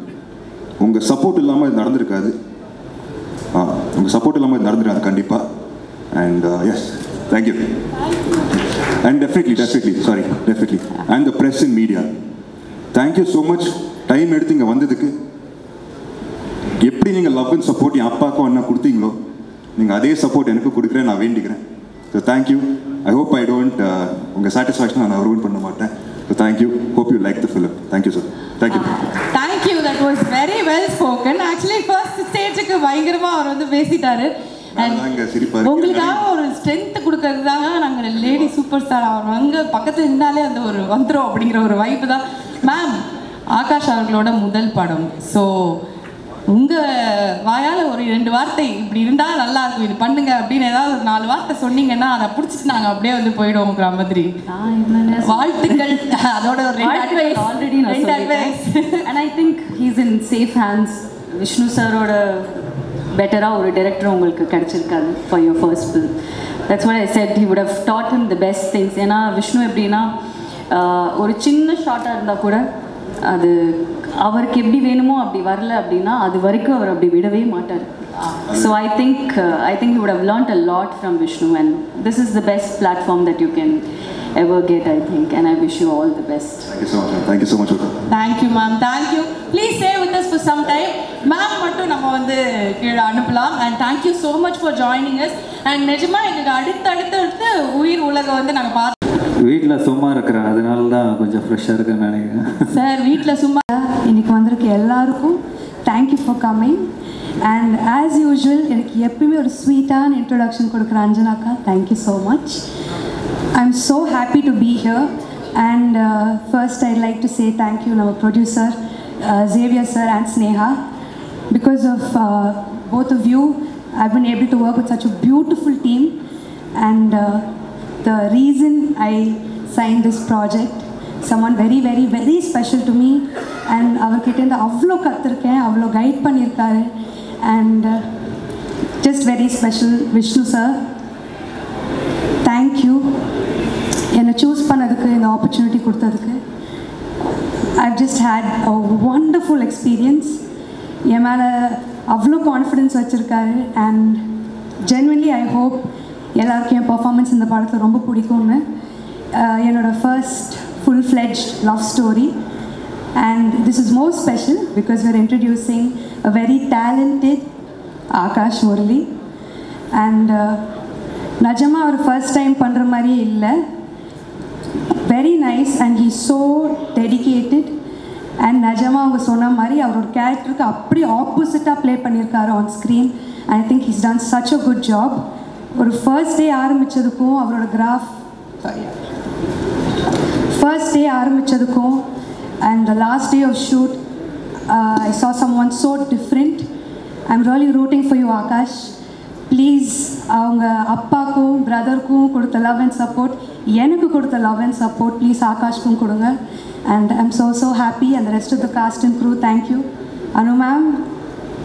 உங்கள் support இல்லாமல் இது நடந்திருக்காது. உங்கள் சப்போர்ட் இல்லாமல் இது நடந்துருக்காது கண்டிப்பாக. And yes, thank you. And definitely, and the press and media, thank you so much. Time எடுத்து இங்கே வந்ததுக்கு எப்படி நீங்கள் லவ் அண்ட் சப்போர்ட் என் அப்பாவுக்கும் அண்ணா கொடுத்தீங்களோ நீங்கள் அதே சப்போர்ட் எனக்கு கொடுக்குறேன் நான் வேண்டிக்கிறேன். So thank you. I hope I don't உங்கள் சாட்டிஸ்ஃபேக்ஷன் நான் ரூன் பண்ண மாட்டேன். So thank you. Hope you like the film. Thank you sir. Thank you. Thank you. That was very well spoken. Actually first ஸ்டேஜுக்கு பயங்கரமாக அவர் வந்து பேசிட்டாரு. உங்களுக்காக ஒரு ஸ்ட்ரென்த் கொடுக்கறதுக்காக நாங்கள் லேடி சூப்பர் ஸ்டார் அவர் அங்கே பக்கத்தில் இருந்தாலே அந்த ஒரு வந்துடும் அப்படிங்கிற ஒரு வாய்ப்பு தான். மேம், ஆகாஷ் அவர்களோட முதல் படம். ஸோ உங்கள் வாயால் ஒரு 2 வார்த்தை இப்படி இருந்தால் நல்லா இருக்கும், இது பண்ணுங்க அப்படின்னு ஏதாவது ஒரு 4 வார்த்தை சொன்னீங்கன்னா அதை பிடிச்சிட்டு நாங்கள் அப்படியே வந்து போயிடுவோங்கிற மாதிரி. வாழ்த்துக்கள். அதோட ஒரு already and I think he's in safe hands. Vishnu சாரோட பெட்டராக ஒரு டைரக்டர் உங்களுக்கு கிடச்சிருக்காரு for your first film. that's what I said, he would have taught him the best things. ஏன்னா விஷ்ணு எப்படின்னா ஒரு சின்ன ஷார்ட்டாக இருந்தால் கூட அது அவருக்கு எப்படி வேணுமோ அப்படி வரல அப்படின்னா அது வரைக்கும் அவர் அப்படி விடவே மாட்டார். So I think you would have learnt a lot from Vishnu, and this is the best platform that you can ever get, I think, and I wish you all the best. Thank you so much. Thank you so much. Thank you ma'am, thank you. Please stay with us for some time. Ma'am மட்டும் நம்ம வந்து கீழே அனுப்பலாம். And thank you so much for joining us. And நிஜமா எங்களுக்கு அடுத்து உயிர் உலகம் வந்து நாங்கள் பார்த்து வீட்டில் சும்மா இருக்கிறேன், அதனால தான் கொஞ்சம் ஃப்ரெஷ்ஷாக இருக்குன்னு நினைக்கிறேன். சார் வீட்டில் சும்மா இன்னைக்கு வந்திருக்க எல்லாருக்கும் thank you for coming. And as usual எனக்கு எப்பயுமே ஒரு ஸ்வீட்டான இன்ட்ரொடக்ஷன் கொடுக்குற அஞ்சனாக்கா, thank you so much. I am so happy to be here. And first I'd like to say thank you நம்ம producer Xavier sir and Sneha. Because of both of you, I've been able to work with such a beautiful team. And the reason I signed this project, someone very, very, very special to me, and அவர்கிட்டேருந்து அவ்வளோ கற்றுருக்கேன், அவ்வளோ guide பண்ணியிருக்காரு. And just very special, Vishnu sir, thank you என்னை choose பண்ணதுக்கு, இந்த opportunity கொடுத்ததுக்கு. I've just had a wonderful experience. என் மேலே அவ்வளோ confidence வச்சுருக்காரு. அண்ட் ஜென்வன்லி ஐ ஹோப் எல்லாருக்கும் என் பர்ஃபார்மன்ஸ் இந்த படத்தில் ரொம்ப பிடிக்கும்னு. என்னோடய first full-fledged love story, and this is more special because we're introducing a very talented Akash Murali. And Najama our first time பண்ற மாதிரியே இல்லை, very nice, and he's so dedicated. And Najama அவங்க சொன்ன மாதிரி அவரோட கேரக்டருக்கு அப்படி ஆப்போசிட்டாக ப்ளே பண்ணியிருக்காரு on screen. I think he's done such a good job. ஒரு ஃபர்ஸ்ட் டே ஆரம்பித்ததுக்கும் அவரோட ஃபர்ஸ்ட் டே ஆரம்பித்ததுக்கும் and the last day of shoot, I saw someone so different. I'm really rooting for you, Akash. Please, அவங்க அப்பாக்கும் பிரதருக்கும் கொடுத்த love and support, எனக்கு கொடுத்த love and support please ஆகாஷ்க்கும் கொடுங்க. And I'm so happy, and the rest of the cast and crew, thank you. Anu ma'am,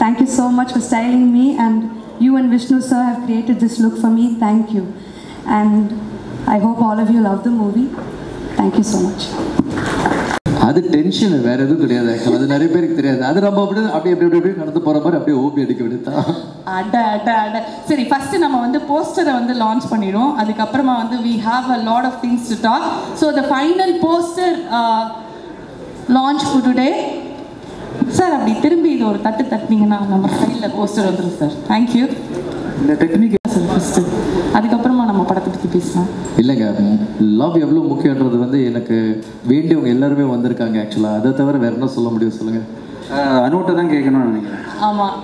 thank you so much for styling me, and you and Vishnu sir have created this look for me. Thank you. And I hope all of you love the movie. Thank you so much. அது tension வேற எதுவும் கிடையாது. ஆக்சுவலாக அது நிறைய பேருக்கு தெரியாது. அது நம்ம அப்படி நடந்து போகிற மாதிரி அப்படியே ஓபி அடிக்க வேண்டியதான். அட சரி, ஃபர்ஸ்ட் நம்ம வந்து போஸ்டரை வந்து லான்ச் பண்ணிடுவோம். அதுக்கப்புறமா வந்து we have a lot of things to talk. So the final poster launch for today. Sir அப்படி திரும்பி இது ஒரு தட்டினீங்கன்னா நம்ம சைடில் போஸ்டர் வந்துடும் சார். தேங்க்யூ. இந்த டெக்னிக் சார் ஃபஸ்ட்டு, அதுக்கப்புறமா நம்ம படத்தை பற்றி பேசலாம். இல்லைங்க, லவ் எவ்வளோ முக்கியன்றது வந்து எனக்கு வேண்டியவங்க எல்லாருமே வந்திருக்காங்க. ஆக்சுவலாக அதை தவிர வேறு என்ன சொல்ல முடியும் சொல்லுங்கள். அனோட்டை தான் கேட்கணும்னு நினைக்கிறேன். ஆமாம்,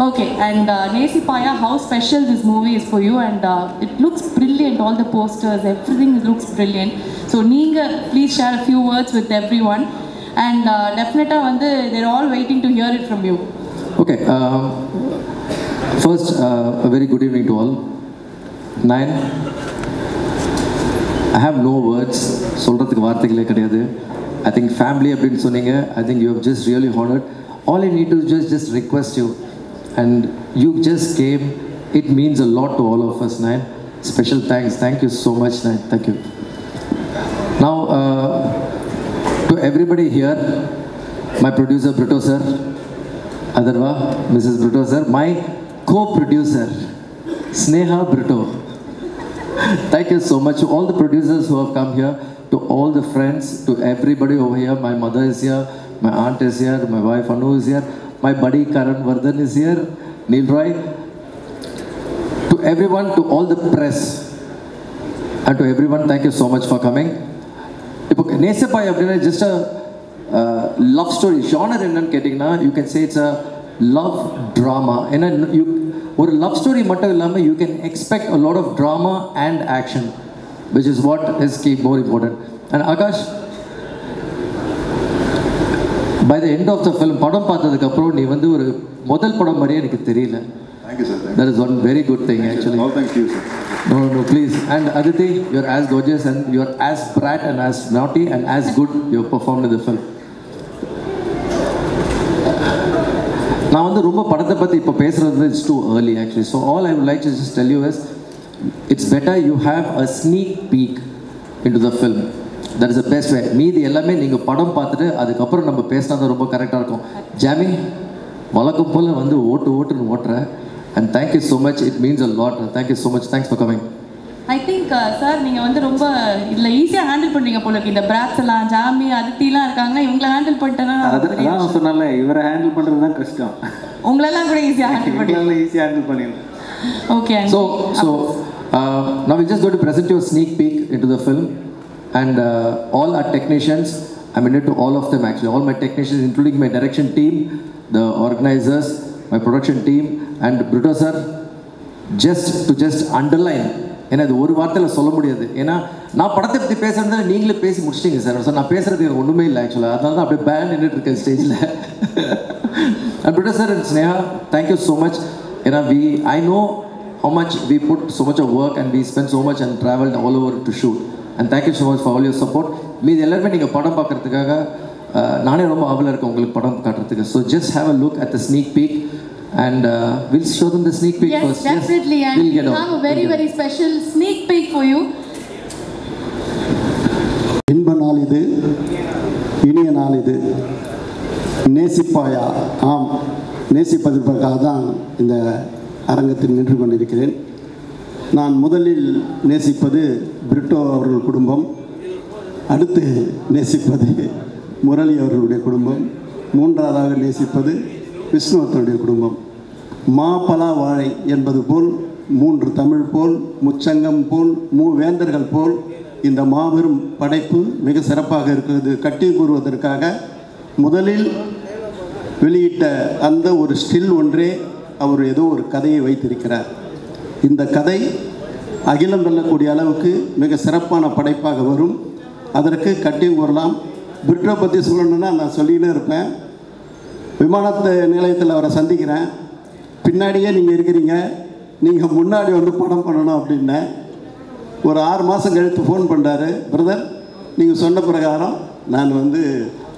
okay. And Nesi Paya, how special this movie is for you, and it looks brilliant, all the posters, everything looks brilliant. So Neenga, please share a few words with everyone, and definitely வந்து they're all waiting to hear it from you. Okay, first a very good evening to all. Nayan, I have no words, சொல்கிறதுக்கு வார்த்தைகளே கிடையாது. I think family அப்படின்னு சொன்னீங்க. I think you have just really honored. All I need to just request you, and you just came. It means a lot to all of us, Nayan. Special thanks. Thank you so much, Nayan. Thank you. Now, to everybody here, my producer Brito sir, Adarva, Mrs. Brito sir, my co-producer Sneha Brito. Thank you so much to all the producers who have come here, to all the friends, to everybody over here. My mother is here, my aunt is here, my wife Anu is here, my buddy Karan Vardhan is here, Neil Roy. To everyone, to all the press, and to everyone, thank you so much for coming. இப்போ நேசப்பாய் அப்படின்னா just love story genre என்னன்னு கேட்டிங்கன்னா, you can say it's a love drama. ஏன்னா ஒரு love story மட்டும் இல்லாமல் you can expect a lot of drama and action, which is what is keep more important. And Akash, by the end of the film படம் பார்த்ததுக்கப்புறம் நீ வந்து ஒரு முதல் படம் மாதிரியே எனக்கு தெரியல. Thank you, sir. That is one very good thing, actually. Oh, thank you, sir. No, please. And Aditi, you're as gorgeous and you're as bright and as naughty and as good you performed in the film. நான் வந்து ரொம்ப படத்தை பற்றி இப்போ பேசுகிறது it's too early actually. So all I would like to just tell you is, it's better you have a sneak peek into the film. That is the best way. மீதி எல்லாமே நீங்கள் படம் பார்த்துட்டு அதுக்கப்புறம் நம்ம பேசினா தான் ரொம்ப கரெக்டாக இருக்கும். ஜாமி வழக்கம் போல் வந்து ஓட்டுன்னு ஓட்டுறேன். And thank you so much. It means a lot. Thank you so much. Thanks for coming. I think sir நீங்கள் வந்து ரொம்ப இதில் ஈஸியாக ஹேண்டில் பண்ணுறீங்க போல இருக்கு. இந்த பிராட்ஸ் எல்லாம் ஜாமி அதித்திலாம் இருக்காங்கன்னா இவங்களை ஹேண்டில் பண்ணிட்டேன்னா அதான் சொன்னால இவரை ஹேண்டில் பண்ணுறது தான் கஷ்டம். உங்களெல்லாம் கூட ஈஸியாக ஹேண்டில் பண்ணுறீங்க. ஈஸியாக ஹேண்டில் பண்ணிடலாம். Okay. So now we're just going to present you a sneak peek into the film, and all our technicians, I'm indebted to all of them actually, all my technicians, including my direction team, the organizers, my production team, and Brito sir, just underline. ஏன்னா இது ஒரு வார்த்தையில் சொல்ல முடியாது. ஏன்னா நான் படத்தை பற்றி பேசுகிறதுனால நீங்களே பேசி முடிச்சிட்டிங்க சார். ஸோ நான் பேசுகிறது ஒன்றுமே இல்லை ஆக்சுவலாக. அதனால தான் அப்படியே பேன் நின்றுட்டு இருக்கேன் ஸ்டேஜில். And Brito sir and Sneha, thank you so much. You know, I know how much we put so much of work and we spent so much and traveled all over to shoot. And thank you so much for all your support. மீது எல்லாருமே நீங்கள் படம் பார்க்குறதுக்காக நானே ரொம்ப ஆவலாக இருக்கேன் உங்களுக்கு படம் காட்டுறதுக்கு. So just have a look at the sneak peek and we'll show them the sneak peek first. Yes, definitely. And we'll get have a very special sneak peek for you. இன்ப நாள் இது, இனிய நாள் இது. நேசிப்பாயா? ஆம், நேசிப்பதற்காக தான் இந்த அரங்கத்தில் நின்று கொண்டிருக்கிறேன். நான் முதலில் நேசிப்பது பிரிட்டோ அவர்கள் குடும்பம், அடுத்து நேசிப்பது முரளி அவர்களுடைய குடும்பம், மூன்றாவதாக நேசிப்பது விஷ்ணுவர்தனுடைய குடும்பம். மா பலா வாழை என்பது போல், மூன்று தமிழ் போல், முச்சங்கம் போல், மூவேந்தர்கள் போல் இந்த மாபெரும் படைப்பு மிக சிறப்பாக இருக்கிறது. கட்டி கூறுவதற்காக முதலில் வெளியிட்ட அந்த ஒரு ஸ்டில் ஒன்றே அவர் ஏதோ ஒரு கதையை வைத்திருக்கிறார். இந்த கதை அகிலம் வெல்லக்கூடிய அளவுக்கு மிக சிறப்பான படைப்பாக வரும். அதற்கு கட்டியும் கூறலாம். பிரிட்டோ பற்றி சொல்லணுன்னா நான் சொல்லிக்கினே இருப்பேன். விமானத்து நிலையத்தில் அவரை சந்திக்கிறேன். பின்னாடியே நீங்கள் இருக்கிறீங்க, நீங்கள் முன்னாடி வந்து படம் பண்ணணும் அப்படின்னேன். ஒரு 6 மாதம் கழித்து ஃபோன் பண்ணுறாரு, பிரதர் நீங்கள் சொன்ன பிரகாரம் நான் வந்து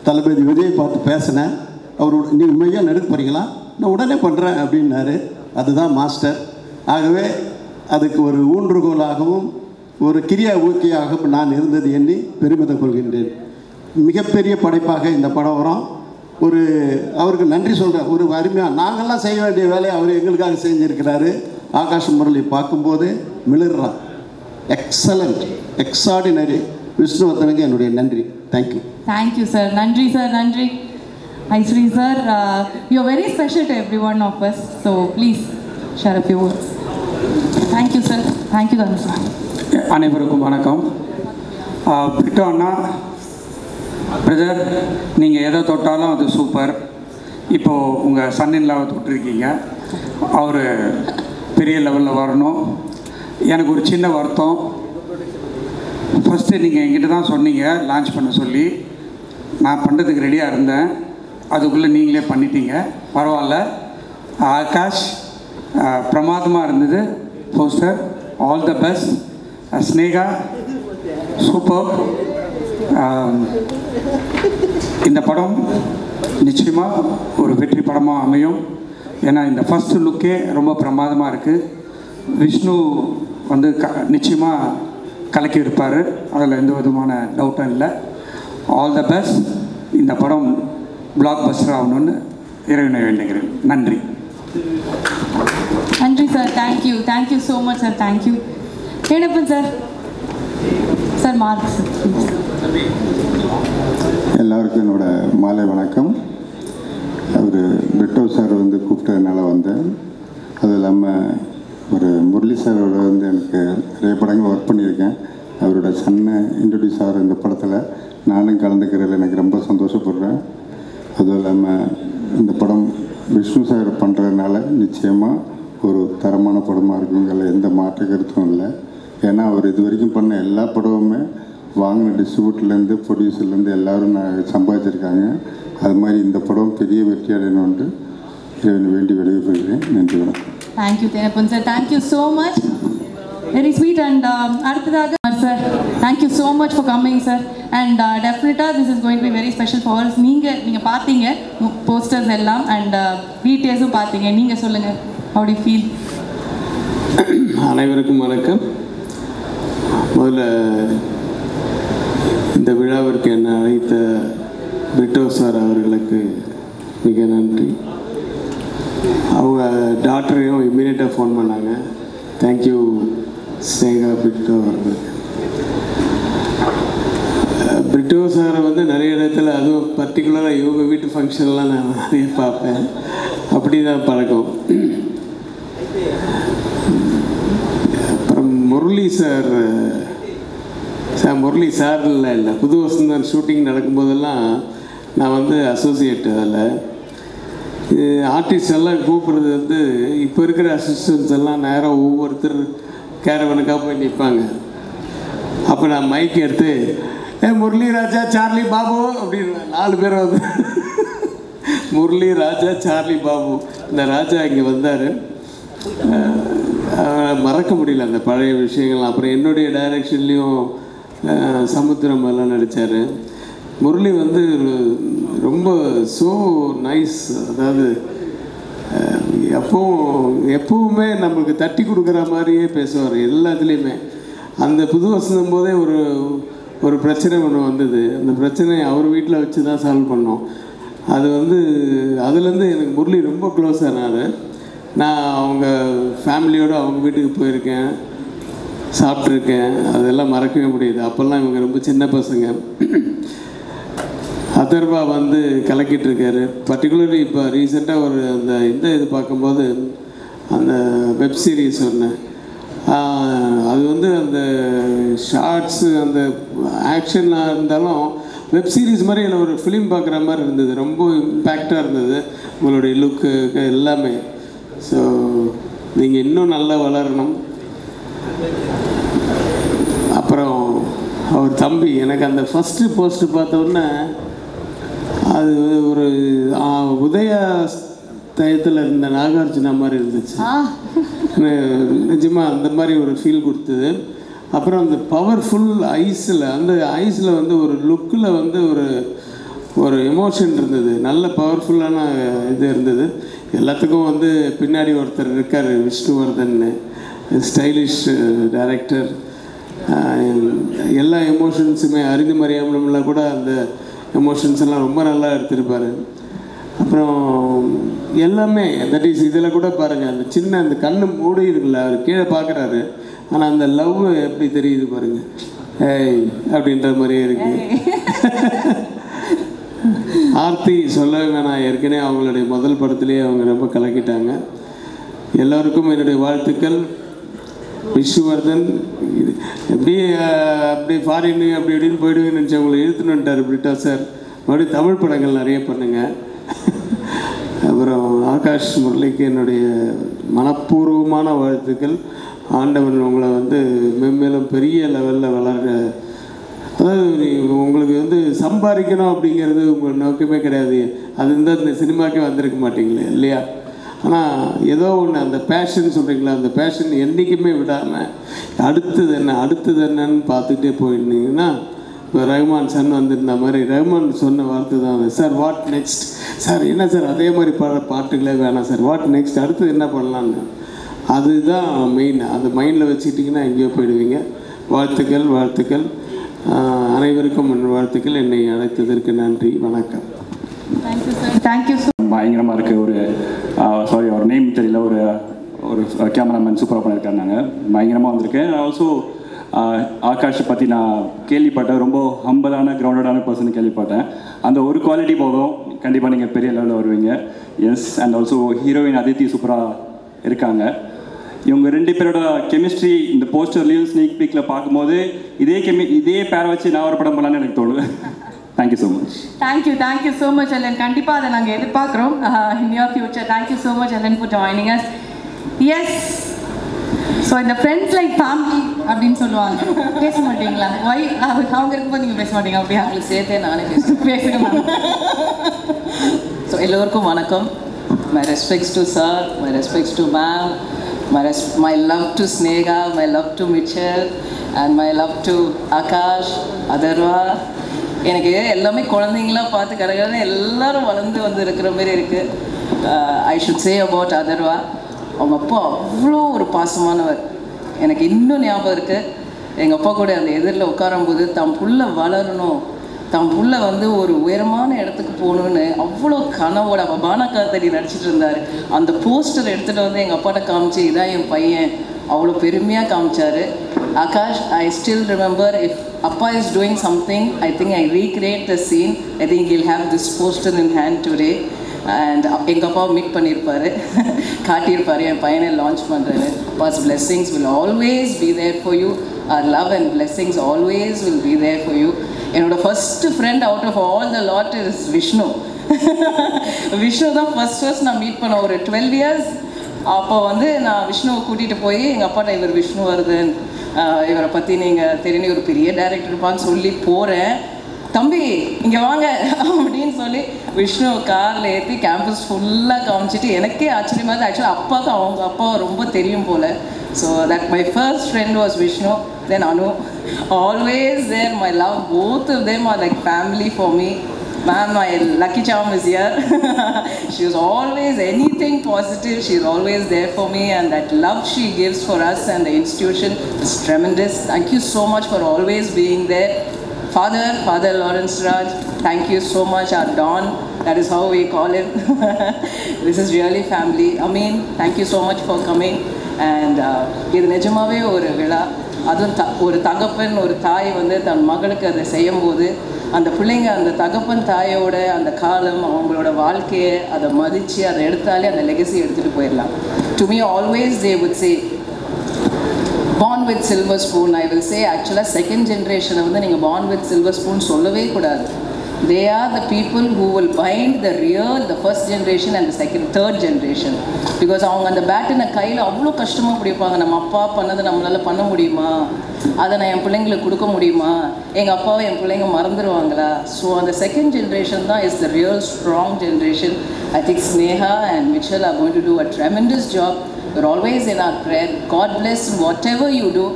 தளபதி விஜய் பார்த்து பேசினேன், அவரோட நீங்கள் மெய்யாக நடிக்க போகிறீங்களா, நான் உடனே பண்ணுறேன் அப்படின்னாரு. அதுதான் மாஸ்டர். ஆகவே அதுக்கு ஒரு ஊன்றுகோலாகவும் ஒரு கிரியா ஊக்கியாகவும் நான் இருந்தது எண்ணி பெருமிதம் கொள்கின்றேன். மிகப்பெரிய படைப்பாக இந்த படம் வரும். ஒரு அவருக்கு நன்றி சொல்கிறேன். ஒரு அருமையாக நாங்கள்லாம் செய்ய வேண்டிய வேலையை அவர் எங்களுக்காக செஞ்சுருக்கிறாரு. ஆகாஷ் முரளி பார்க்கும்போது மிளறான். எக்ஸலண்ட், எக்ஸார்டினரி. விஷ்ணுவர்தனுக்கு என்னுடைய நன்றி. தேங்க்யூ. Thank you sir. நன்றி சார், நன்றி. Ishari sir, you are very special to every one of us. So please share a few words. Thank you sir. Thank you தான் சார். அனைவருக்கும் வணக்கம். பிரிட்டோ அண்ணா, பிரதர் நீங்கள் எதை தொட்டாலும் அது சூப்பர். இப்போது உங்கள் சன்னின்லாவை தொட்டிருக்கீங்க, அவர் பெரிய லெவலில் வரணும். எனக்கு ஒரு சின்ன வருத்தம். ஃபஸ்ட்டு நீங்கள் என்கிட்ட தான் சொன்னீங்க லான்ச் பண்ண சொல்லி, நான் பண்ணுறதுக்கு ரெடியாக இருந்தேன். அதுக்குள்ளே நீங்களே பண்ணிட்டீங்க, பரவாயில்ல. ஆகாஷ் பிரமாதமாக இருந்தது poster. All the best. Sneha super. இந்த படம் நிச்சயமாக ஒரு வெற்றி படமாக அமையும். ஏன்னா இந்த ஃபஸ்ட்டு லுக்கே ரொம்ப பிரமாதமாக இருக்குது. விஷ்ணு வந்து நிச்சயமாக கலக்கி இருப்பார், அதில் எந்த விதமான டவுட்டும் இல்லை. All the best. இந்த படம் பிளாக் பஸ்டர் ஆகணும்னு இறைவனை வேண்டுகிறேன். நன்றி. நன்றி sir. Thank you. Thank you so much sir. Thank you. கேடப்பன் சார். Sir Mark sir. எல்லாருக்கும் என்னோட மாலை வணக்கம். அவர் பிரிட்டோ சார் வந்து கூப்பிட்டதுனால வந்தேன். அது இல்லாமல் ஒரு முரளி சாரோட வந்து எனக்கு நிறைய படங்கள் ஒர்க் பண்ணியிருக்கேன். அவரோட சன்னை இன்ட்ரடியூஸ் ஆகிற இந்த படத்தில் நானும் கலந்துக்கிறதில் எனக்கு ரொம்ப சந்தோஷப்படுறேன். அதுவும் இல்லாமல் இந்த படம் விஷ்ணு சார் பண்ணுறதுனால நிச்சயமாக ஒரு தரமான படமாக இருக்குங்கிறதுல எந்த மாற்று கருத்தும் இல்லை. ஏன்னா அவர் இது வரைக்கும் பண்ண எல்லா படமுமே வாங்கின டிஸ்ட்ரிபியூட்டர்லேருந்து ப்ரொடியூசர்லேருந்து எல்லோரும் சம்பாதிச்சிருக்காங்க. அது மாதிரி இந்த படம் பெரிய வெற்றி அடையணும்னு வேண்டி விடைபெறுகிறேன். நன்றி, வணக்கம். Thank you Thenappan sir. Thank you so much. Very sweet. And அடுத்ததாக sir, thank you so much for coming sir. And டெஃபினட்டாக this is going to be very special for us. நீங்கள் பார்த்தீங்க போஸ்டர்ஸ் எல்லாம் அண்ட் டீட்டெயில்ஸும் பார்த்தீங்க. நீங்கள் சொல்லுங்கள், ஹவ் டு யூ ஃபீல்? அனைவருக்கும் வணக்கம். முதல்ல இந்த விழாவிற்கு என்னை அழைத்த பிரிட்டோ சார் அவர்களுக்கு மிக நன்றி. அவங்க டாக்டரையும் இம்மீடியட்டாக ஃபோன் பண்ணாங்க. தேங்க்யூ ஸ்னேகா பிரிட்டோ அவர்களுக்கு. பிரிட்டோ சாரை வந்து நிறைய இடத்துல, அதுவும் பர்டிகுலராக இவங்க வீட்டு ஃபங்க்ஷன்லாம் நான் நிறைய பார்ப்பேன். அப்படி தான் பழக்கம். அப்புறம் முரளி சார் முரளி சார் இல்லை புது வசந்தன் ஷூட்டிங் நடக்கும்போதெல்லாம் நான் வந்து அசோசியேட். அதில் ஆர்டிஸ்ட் எல்லாம் கூப்பிட்றது வந்து இப்போ இருக்கிற அசிஸ்டன்ஸ் எல்லாம் நேரம் ஒவ்வொருத்தர் கேரவனுக்காக போய் நிற்பாங்க. அப்போ நான் மைக் எடுத்து முரளி ராஜா சார்லி பாபு அப்படின்னு 4 பேர் வந்து முரளி ராஜா சார்லி பாபு. இந்த ராஜா இங்கே வந்தார். மறக்க முடியல அந்த பழைய விஷயங்கள். அப்புறம் என்னுடைய டைரக்ஷன்லேயும் சமுத்திரம் எல்லாம் நடித்தார். முரளி வந்து ரொம்ப ஸோ நைஸ். அதாவது எப்பவுமே நம்மளுக்கு தட்டி கொடுக்குற மாதிரியே பேசுவார் எல்லாத்துலேயுமே. அந்த புது வசந்தம் போதே ஒரு பிரச்சனை ஒன்று வந்தது. அந்த பிரச்சனையை அவர் வீட்டில் வச்சு தான் சால்வ் பண்ணோம். அது வந்து அதுலேருந்து எனக்கு முரளி ரொம்ப க்ளோஸ் ஆனார். நான் அவங்க ஃபேமிலியோடு அவங்க வீட்டுக்கு போயிருக்கேன், சாப்பிட்ருக்கேன். அதெல்லாம் மறக்கவே முடியுது. அப்போல்லாம் இவங்க ரொம்ப சின்ன பசங்க. அதர்வா வந்து கலக்கிட்டுருக்காரு. பர்டிகுலர்லி இப்போ ரீசெண்டாக இந்த இது பார்க்கும்போது அந்த வெப் சீரிஸ் ஒன்று, அது வந்து அந்த ஷார்ட்ஸு அந்த ஆக்ஷனாக இருந்தாலும் வெப் சீரிஸ் மாதிரி எனக்கு ஒரு ஃபிலிம் பார்க்குற மாதிரி இருந்தது. ரொம்ப இம்பேக்டாக இருந்தது உங்களுடைய லுக்கு எல்லாமே. ஸோ நீங்கள் இன்னும் நல்லா வளரணும். அப்புறம் அவர் தம்பி எனக்கு அந்த ஃபஸ்ட்டு போஸ்ட்டு பார்த்தோன்னே அது ஒரு உதயா டயத்தில் இருந்த நாகார்ஜுனா மாதிரி இருந்துச்சு. நிஜமாக அந்த மாதிரி ஒரு ஃபீல் கொடுத்தது. அப்புறம் அந்த பவர்ஃபுல் ஐஸில் வந்து ஒரு லுக்கில் வந்து ஒரு எமோஷன் இருந்தது. நல்ல பவர்ஃபுல்லான இது இருந்தது. எல்லாத்துக்கும் வந்து பின்னாடி ஒருத்தர் இருக்கார், விஷ்ணுவர்தன், ஸ்டைலிஷ் டைரக்டர். எல்லா எமோஷன்ஸுமே அறிந்து மறியாமலாம் கூட அந்த எமோஷன்ஸ் எல்லாம் ரொம்ப நல்லா எடுத்திருப்பார். அப்புறம் எல்லாமே தட் இஸ் இதில் கூட பாருங்கள், அந்த சின்ன அந்த கண்ணு மூடி இருக்குல்ல, அவர் கீழே பார்க்குறாரு, ஆனால் அந்த லவ் எப்படி தெரியுது பாருங்கள். ஏய் அப்படின்ற மாதிரியே இருக்குது. ஆர்த்தி சொல்லவே வேணாம். ஏற்கனவே அவங்களுடைய முதல் படத்துலேயே அவங்க ரொம்ப கலக்கிட்டாங்க. எல்லோருக்கும் என்னுடைய வாழ்த்துக்கள். விஷ்ணுவர்தன் அப்படி ஃபாரின் அப்படி இப்படின்னு போயிடுவேன்னு நினச்சி அவங்களை இழுத்துன்னு வந்துட்டார் பிரிட்டோ சார். மறுபடியும் தமிழ் படங்கள் நிறைய பண்ணுங்கள். அப்புறம் ஆகாஷ் முரளிக்கு என்னுடைய மனப்பூர்வமான வாழ்த்துக்கள். ஆண்டவன் உங்களை வந்து மென்மேலும் பெரிய லெவலில் வளர்ற, அதாவது உங்களுக்கு வந்து சம்பாதிக்கணும் அப்படிங்கிறது உங்கள் நோக்கமே கிடையாது. அது இருந்தால் இந்த சினிமாக்கே வந்திருக்க மாட்டீங்களே இல்லையா? ஆனால் ஏதோ ஒன்று அந்த பேஷன் சொல்கிறீங்களா, அந்த பேஷன் என்றைக்குமே விடாமல் அடுத்தது என்னன்னு பார்த்துக்கிட்டே போயிருந்தீங்கன்னா, இப்போ ரஹ்மான் சன் வந்திருந்த மாதிரி ரஹ்மான் சொன்ன வார்த்தை தான் சார், வாட் நெக்ஸ்ட் சார், என்ன சார் அதே மாதிரி பாட்டுகளே வேணாம் சார், வாட் நெக்ஸ்ட் அடுத்தது என்ன பண்ணலான்னு. அதுதான் மெயின். அது மைண்டில் வச்சுக்கிட்டிங்கன்னா எங்கேயோ போயிடுவீங்க. வாழ்த்துக்கள். அனைவருக்கும் வாழ்த்துக்கள். என்னை அழைத்ததற்கு நன்றி. வணக்கம். Thank you sir. பயங்கரமாக இருக்குது. அவர் நேம் தெரியல. ஒரு கேமராமேன் சூப்பராக பண்ணியிருக்காரு. நாங்கள் பயங்கரமாக வந்திருக்கேன். ஆல்சோ ஆகாஷை பற்றி நான் கேள்விப்பட்டேன். ரொம்ப ஹம்பலான கிரவுண்டடான பர்சன் கேள்விப்பட்டேன். அந்த ஒரு குவாலிட்டி போதும், கண்டிப்பாக நீங்கள் பெரிய லெவலில் வருவீங்க. Yes. And also heroine Aditi சூப்பராக இருக்காங்க. இவங்க 2 பேரோட கெமிஸ்ட்ரி இந்த போஸ்டர்லேயும் ஸ்னீக் பீக்கில் பார்க்கும்போது இதே பேரை வச்சு நான் ஒரு படம் பண்ணலான்னு எனக்கு தோணுது. Thank you so much. Thank you so much Alan. கண்டிப்பாக அதை நாங்கள் எதிர்பார்க்குறோம் in your future. Thank you so much Alan for joining us. Yes. So இந்த ஃப்ரெண்ட்ஸ் லைக் ஃபேமிலி அப்படின்னு சொல்லுவாங்க. பேச மாட்டீங்களா? அவங்க இருக்கும்போது நீங்கள் பேச மாட்டீங்க அப்படியா? அவங்களுக்கு சேர்த்தே நானே பேசுகிறேன். ஸோ எல்லோருக்கும் வணக்கம். My respects to sir, my respects to ma'am, my love to Snega, my love to Mitchell, and my love to Akash, Adarva. எனக்கு எல்லாமே குழந்தைங்களாம் பார்த்து கடற்கரை எல்லாரும் வளர்ந்து வந்து இருக்கிற மாதிரி இருக்குது. I should say about Atharva. அவங்க அப்பா அவ்வளோ ஒரு பாசமானவர். எனக்கு இன்னும் ஞாபகம் இருக்குது. எங்கள் அப்பா கூட அந்த எதிரில் உட்காரும்போது தம் புள்ள வளரணும், தம் புள்ள வந்து ஒரு உயரமான இடத்துக்கு போகணுன்னு அவ்வளோ கனவோட பானகாத்தடி நடிச்சிட்டு இருந்தார். அந்த போஸ்டர் எடுத்துகிட்டு வந்து எங்கள் அப்பாட்ட காமிச்சு இதான் என் பையன் அவ்வளோ பெருமையாக காமிச்சார். Akash, I still remember if Appa is doing something, I think I recreate the scene. I think he'll have this poster in hand today. And எங்கள் அப்பா மீட் பண்ணியிருப்பார், காட்டியிருப்பார் என் பையனை லான்ச் பண்ணுறேன்னு. Appa's blessings will always be there for you. Our love and blessings always will be there for you. என்னோட first friend out of all the lot is Vishnu. Vishnu தான் first நான் meet பண்ண ஒரு 12 years. அப்போ வந்து நான் விஷ்ணுவை கூட்டிகிட்டு போய் எங்கள் அப்பாட்ட இவர் விஷ்ணு வருதுன்னு, இவரை பற்றி நீங்கள் தெரியும், ஒரு பெரிய டைரக்டர் இருப்பான்னு சொல்லி போகிறேன். தம்பி இங்கே வாங்க அப்படின்னு சொல்லி விஷ்ணு காரில் ஏற்றி கேம்பஸ் ஃபுல்லாக காமிச்சிட்டு எனக்கே ஆச்சரியமாக இருந்தது. ஆக்சுவலாக அப்பாவுக்கு அவங்க அப்பாவை ரொம்ப தெரியும் போல். So that my first friend was Vishnu. Then Anu, always there. My love both of them are like family for me. Ma'am, my lucky charm is here. She was always anything positive. She's always there for me, and that love she gives for us and the institution is tremendous. Thank you so much for always being there. Father Lawrence Raj, thank you so much. Our Don, that is how we call him. This is really family. Amin, thank you so much for coming. And இது நிஜமாவே ஒரு விழா. அதுவும் ஒரு தகப்பன் ஒரு தாய் வந்து தன் மகளுக்கு அதை செய்யும்போது அந்த பிள்ளைங்க அந்த தகப்பன் தாயோட அந்த காலம் அவங்களோட வாழ்க்கையை அதை மதித்து அதை எடுத்தாலே அந்த லெகசி எடுத்துகிட்டு போயிடலாம். To me always they would say born with silver spoon. I will say actually second generation வந்து நீங்கள் born with silver spoon சொல்லவே கூடாது. They are the people who will bind the real, the first generation and the third generation. Because அவங்க அந்த பேட்டினை கையில் அவ்வளோ கஷ்டமாக பிடிப்பாங்க. நம்ம அப்பா பண்ணதை நம்மளால் பண்ண முடியுமா, அதை நான் என் பிள்ளைங்களுக்கு கொடுக்க முடியுமா, எங்கள் அப்பாவை என் பிள்ளைங்க மறந்துடுவாங்களா. ஸோ அந்த செகண்ட் ஜென்ரேஷன் தான் is the real strong generation. I think Sneha and Mitchell are going to do a tremendous job. You're always in our prayer. God bless whatever you do.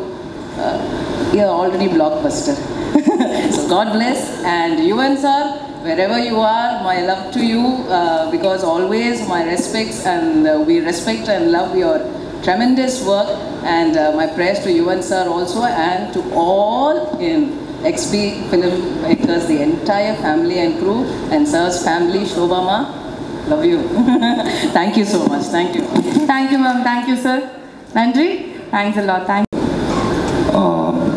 You're already blockbuster. So God bless. And Yuvan sir, wherever you are, my love to you, because always my respects, and we respect and love your tremendous work. And my prayers to Yuvan sir also, and to all in XP Filmmakers, the entire family and crew, and sir's family, Shobama. Love you. Thank you so much. Thank you. Thank you ma'am. Thank you sir. Nandri. Thanks a lot. Thank you.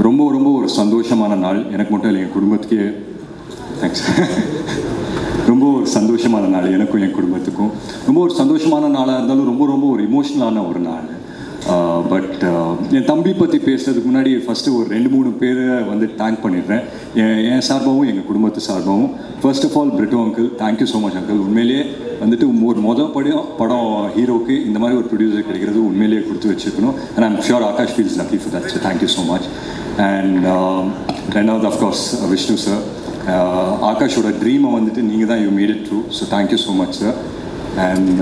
ரொம்ப ரொம்ப ஒரு சந்தோஷமான நாள். எனக்கு மட்டும் இல்லை, என் குடும்பத்துக்கே thanks. ரொம்ப ஒரு சந்தோஷமான நாள் எனக்கும் என் குடும்பத்துக்கும். ரொம்ப ஒரு சந்தோஷமான நாளாக இருந்தாலும் ரொம்ப ரொம்ப ஒரு இமோஷ்னலான ஒரு நாள். பட் என் தம்பி பற்றி பேசுறதுக்கு முன்னாடி ஃபஸ்ட்டு ஒரு 2-3 பேரை வந்து தேங்க் பண்ணிடுறேன். என் சார்பாகவும் எங்கள் குடும்பத்து சார்பாகவும். First of all Britto uncle, thank you so much uncle. உண்மையிலேயே வந்துட்டு ஒரு படம் ஹீரோக்கு இந்த மாதிரி ஒரு ப்ரொடியூசர் கிடைக்கிறது உண்மையிலேயே கொடுத்து வச்சுருக்கணும். And I'm sure Akash feels lucky for that. So thank you so much. And ரெண்டாவது அஃப்கோர்ஸ் விஷ்ணு சார், ஆகாஷோட ட்ரீமை வந்துட்டு நீங்கள் தான் you made it true. So thank you so much sir. And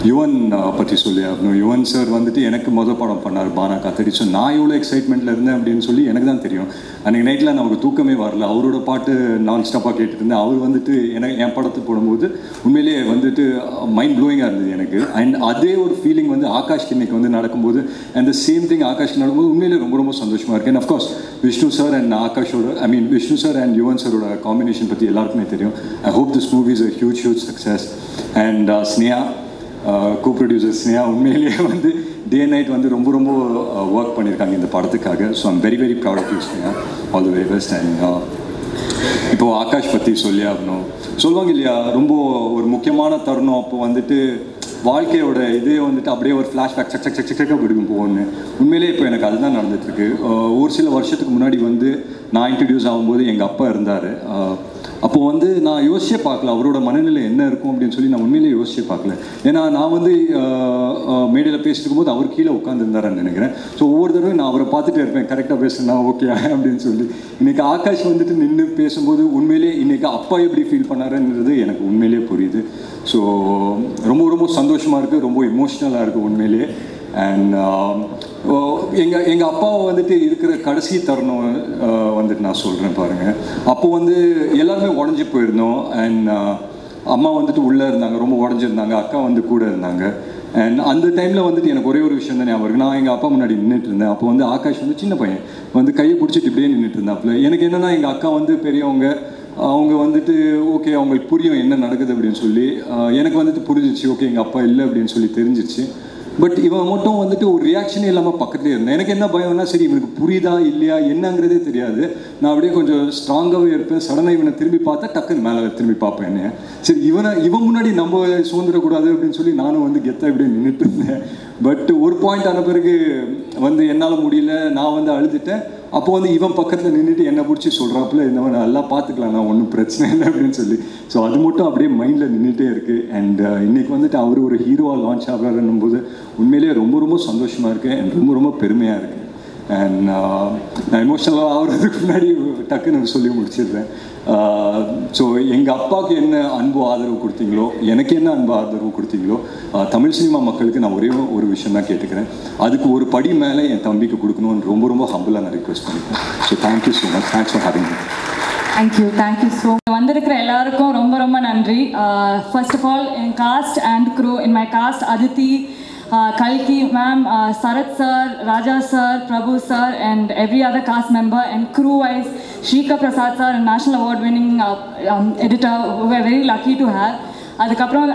Yuvan பற்றி சொல்லி ஆகணும். யுவன் சார் வந்துட்டு எனக்கு படம் பண்ணார் பானா காத்தடி. ஸோ நான் எவ்வளோ எக்ஸைட்மெண்ட்டில் இருந்தேன் அப்படின்னு சொல்லி எனக்கு தான் தெரியும். அன்றைக்கி நைட்டில் நமக்கு தூக்கமே வரல. அவரோட பாட்டு நான் ஸ்டாப்பாக கேட்டுட்டு இருந்தேன். அவர் வந்துட்டு என் படத்துக்கு போடும்போது உண்மையிலேயே வந்துட்டு மைண்ட் ப்ளோயிங்காக இருந்தது எனக்கு. அண்ட் அதே ஒரு ஃபீலிங் வந்து ஆகாஷ்க்கு இன்னைக்கு வந்து நடக்கும்போது, அண்ட் த சேம் திங் ஆகாஷ்க்கு நடக்கும்போது உண்மையிலேயே ரொம்ப ரொம்ப சந்தோஷமாக இருக்குது. And of course Vishnu sir and ஆகாஷோட விஷ்ணு சார் அண்ட் யுவன் சாரோட காம்பினேஷன் பற்றி எல்லாருக்குமே தெரியும். I hope this movie is a huge success. And Sneha, co-producer Sneha உண்மையிலேயே வந்து டே நைட் வந்து ரொம்ப ரொம்ப ஒர்க் பண்ணியிருக்காங்க இந்த படத்துக்காக. So I'm very very proud of you Sneha. All the very best. And இப்போது ஆகாஷ் பற்றி சொல்லி ஆகணும். சொல்லுவாங்க இல்லையா, ரொம்ப ஒரு முக்கியமான தருணம் அப்போ வந்துட்டு வாழ்க்கையோட இதே வந்துட்டு அப்படியே ஒரு ஃப்ளாஷ்பேக் சக்க பிடிக்கும் போகணுன்னு. உண்மையிலே இப்போ எனக்கு அதுதான் நடந்துகிட்ருக்கு. ஒரு சில வருஷத்துக்கு முன்னாடி வந்து நான் இன்ட்ரடியூஸ் ஆகும்போது எங்கள் அப்பா இருந்தார். அப்போது வந்து நான் யோசிச்சே பார்க்கல அவரோட மனநிலை என்ன இருக்கும் அப்படின்னு சொல்லி. நான் உண்மையிலே யோசிச்சே பார்க்கல. ஏன்னா நான் வந்து மேடையில் பேசிட்டு இருக்கும்போது அவர் கீழே உட்காந்துருந்தாருன்னு நினைக்கிறேன். ஸோ ஒவ்வொரு தடவையும் நான் அவரை பார்த்துட்டே இருப்பேன், கரெக்டாக பேசுனா ஓகே அப்படின்னு சொல்லி. இன்றைக்கி ஆகாஷ் வந்துட்டு நின்று பேசும்போது உண்மையிலே இன்றைக்கி அப்பா எப்படி ஃபீல் பண்ணாருன்றது எனக்கு உண்மையிலே புரியுது. ஸோ ரொம்ப ரொம்ப சந்தோஷமாக இருக்குது, ரொம்ப இமோஷ்னலாக இருக்குது உண்மையிலே. அண்ட் எங்கள் அப்பாவை வந்துட்டு இருக்கிற கடைசி தருணம் வந்துட்டு நான் சொல்கிறேன் பாருங்கள். அப்போது வந்து எல்லாருமே உடஞ்சி போயிருந்தோம். அண்ட் அம்மா வந்துட்டு உள்ளே இருந்தாங்க, ரொம்ப உடஞ்சிருந்தாங்க. அக்கா வந்து கூட இருந்தாங்க. அண்ட் அந்த டைமில் வந்துட்டு எனக்கு ஒரே ஒரு விஷயம் தான் ஞாபகம் இருக்கு. நான் எங்கள் அப்பா முன்னாடி நின்றுட்டு இருந்தேன். அப்போ வந்து ஆகாஷ் வந்து சின்ன பையன் வந்து கையை பிடிச்சிட்டு இப்படியே நின்றுட்டு இருந்தாப்புல. எனக்கு என்னென்னா எங்கள் அக்கா வந்து பெரியவங்க, அவங்க வந்துட்டு ஓகே அவங்களுக்கு புரியும் என்ன நடக்குது அப்படின்னு சொல்லி. எனக்கு வந்துட்டு புரிஞ்சிச்சு, ஓகே எங்கள் அப்பா இல்லை அப்படின்னு சொல்லி தெரிஞ்சிருச்சு. பட் இவன் மட்டும் வந்துட்டு ஒரு ரியாக்ஷனே இல்லாமல் பக்கத்துலேயே இருந்தேன். எனக்கு என்ன பயம்னா, சரி இவனுக்கு புரியுதா இல்லையா என்னங்கிறதே தெரியாது. நான் அப்படியே கொஞ்சம் ஸ்ட்ராங்காகவே இருப்பேன். சடனாக இவனை திரும்பி பார்த்தா டக்குன்னு மேலே திரும்பி பார்ப்பேன் என்னைய. சரி இவன் முன்னாடி நம்ம சுதந்திரக்கூடாது அப்படின்னு சொல்லி நானும் வந்து கெத்தாக இப்படியே நின்றுட்டு இருந்தேன். பட் ஒரு பாயிண்ட் ஆன பிறகு வந்து என்னால் முடியல, நான் வந்து அழுதுட்டேன். அப்போ வந்து இவன் பக்கத்தில் நின்றுட்டு என்னை பிடிச்சி சொல்கிறாப்புல, இந்த மாதிரி நல்லா பார்த்துக்கலாம், நான் ஒன்றும் பிரச்சனை இல்லை அப்படின்னு சொல்லி. ஸோ அது மட்டும் அப்படியே மைண்டில் நின்றுட்டே இருக்குது. அண்ட் இன்றைக்கி வந்துட்டு அவர் ஒரு ஹீரோவாக லான்ச் ஆகிறாருன்னும் போது உண்மையிலேயே ரொம்ப ரொம்ப சந்தோஷமாக இருக்குது அண்ட் ரொம்ப ரொம்ப பெருமையாக இருக்குது. அண்ட் நான் எமோஷனலாக ஆகிறதுக்கு முன்னாடி டக்குன்னு சொல்லி முடிச்சிடுறேன். ஸோ எங்கள் அப்பாவுக்கு என்ன அன்பு ஆதரவு கொடுத்தீங்களோ, எனக்கு என்ன அன்பு ஆதரவு கொடுத்தீங்களோ, தமிழ் சினிமா மக்களுக்கு நான் ஒரே ஒரு விஷயம் தான் கேட்டுக்கிறேன். அதுக்கு ஒரு படி மேலே என் தம்பிக்கு கொடுக்கணும்னு ரொம்ப ரொம்ப ஹம்பிளாக நான் ரிக்வெஸ்ட் பண்ணிக்கிறேன். So thank you so much. Thanks for having me. Thank you so வந்திருக்கிற எல்லாருக்கும் ரொம்ப ரொம்ப நன்றி. ஃபர்ஸ்ட் ஆஃப் ஆல் என் cast and crew, in my cast Aditi, Kalki ma'am, Sarath sir, Raja sir, Prabhu sir, and every other cast member, and crew-wise, Shrika Prasad sir, a national award-winning editor, who we are very lucky to have. Adukapram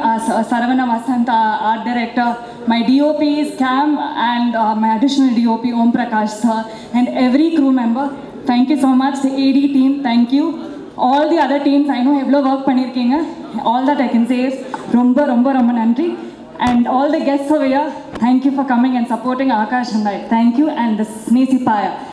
Saravana Vasanta, art director, my DOPs, Cam, and my additional DOP, Om Prakash sir, and every crew member. Thank you so much. The AD team, thank you. All the other teams, I know evlo work pannirkeenga. All that I can say is romba romba romba nandri. And all the guests over here, thank you for coming and supporting Akash and I. Thank you, and this is Nesi Paya.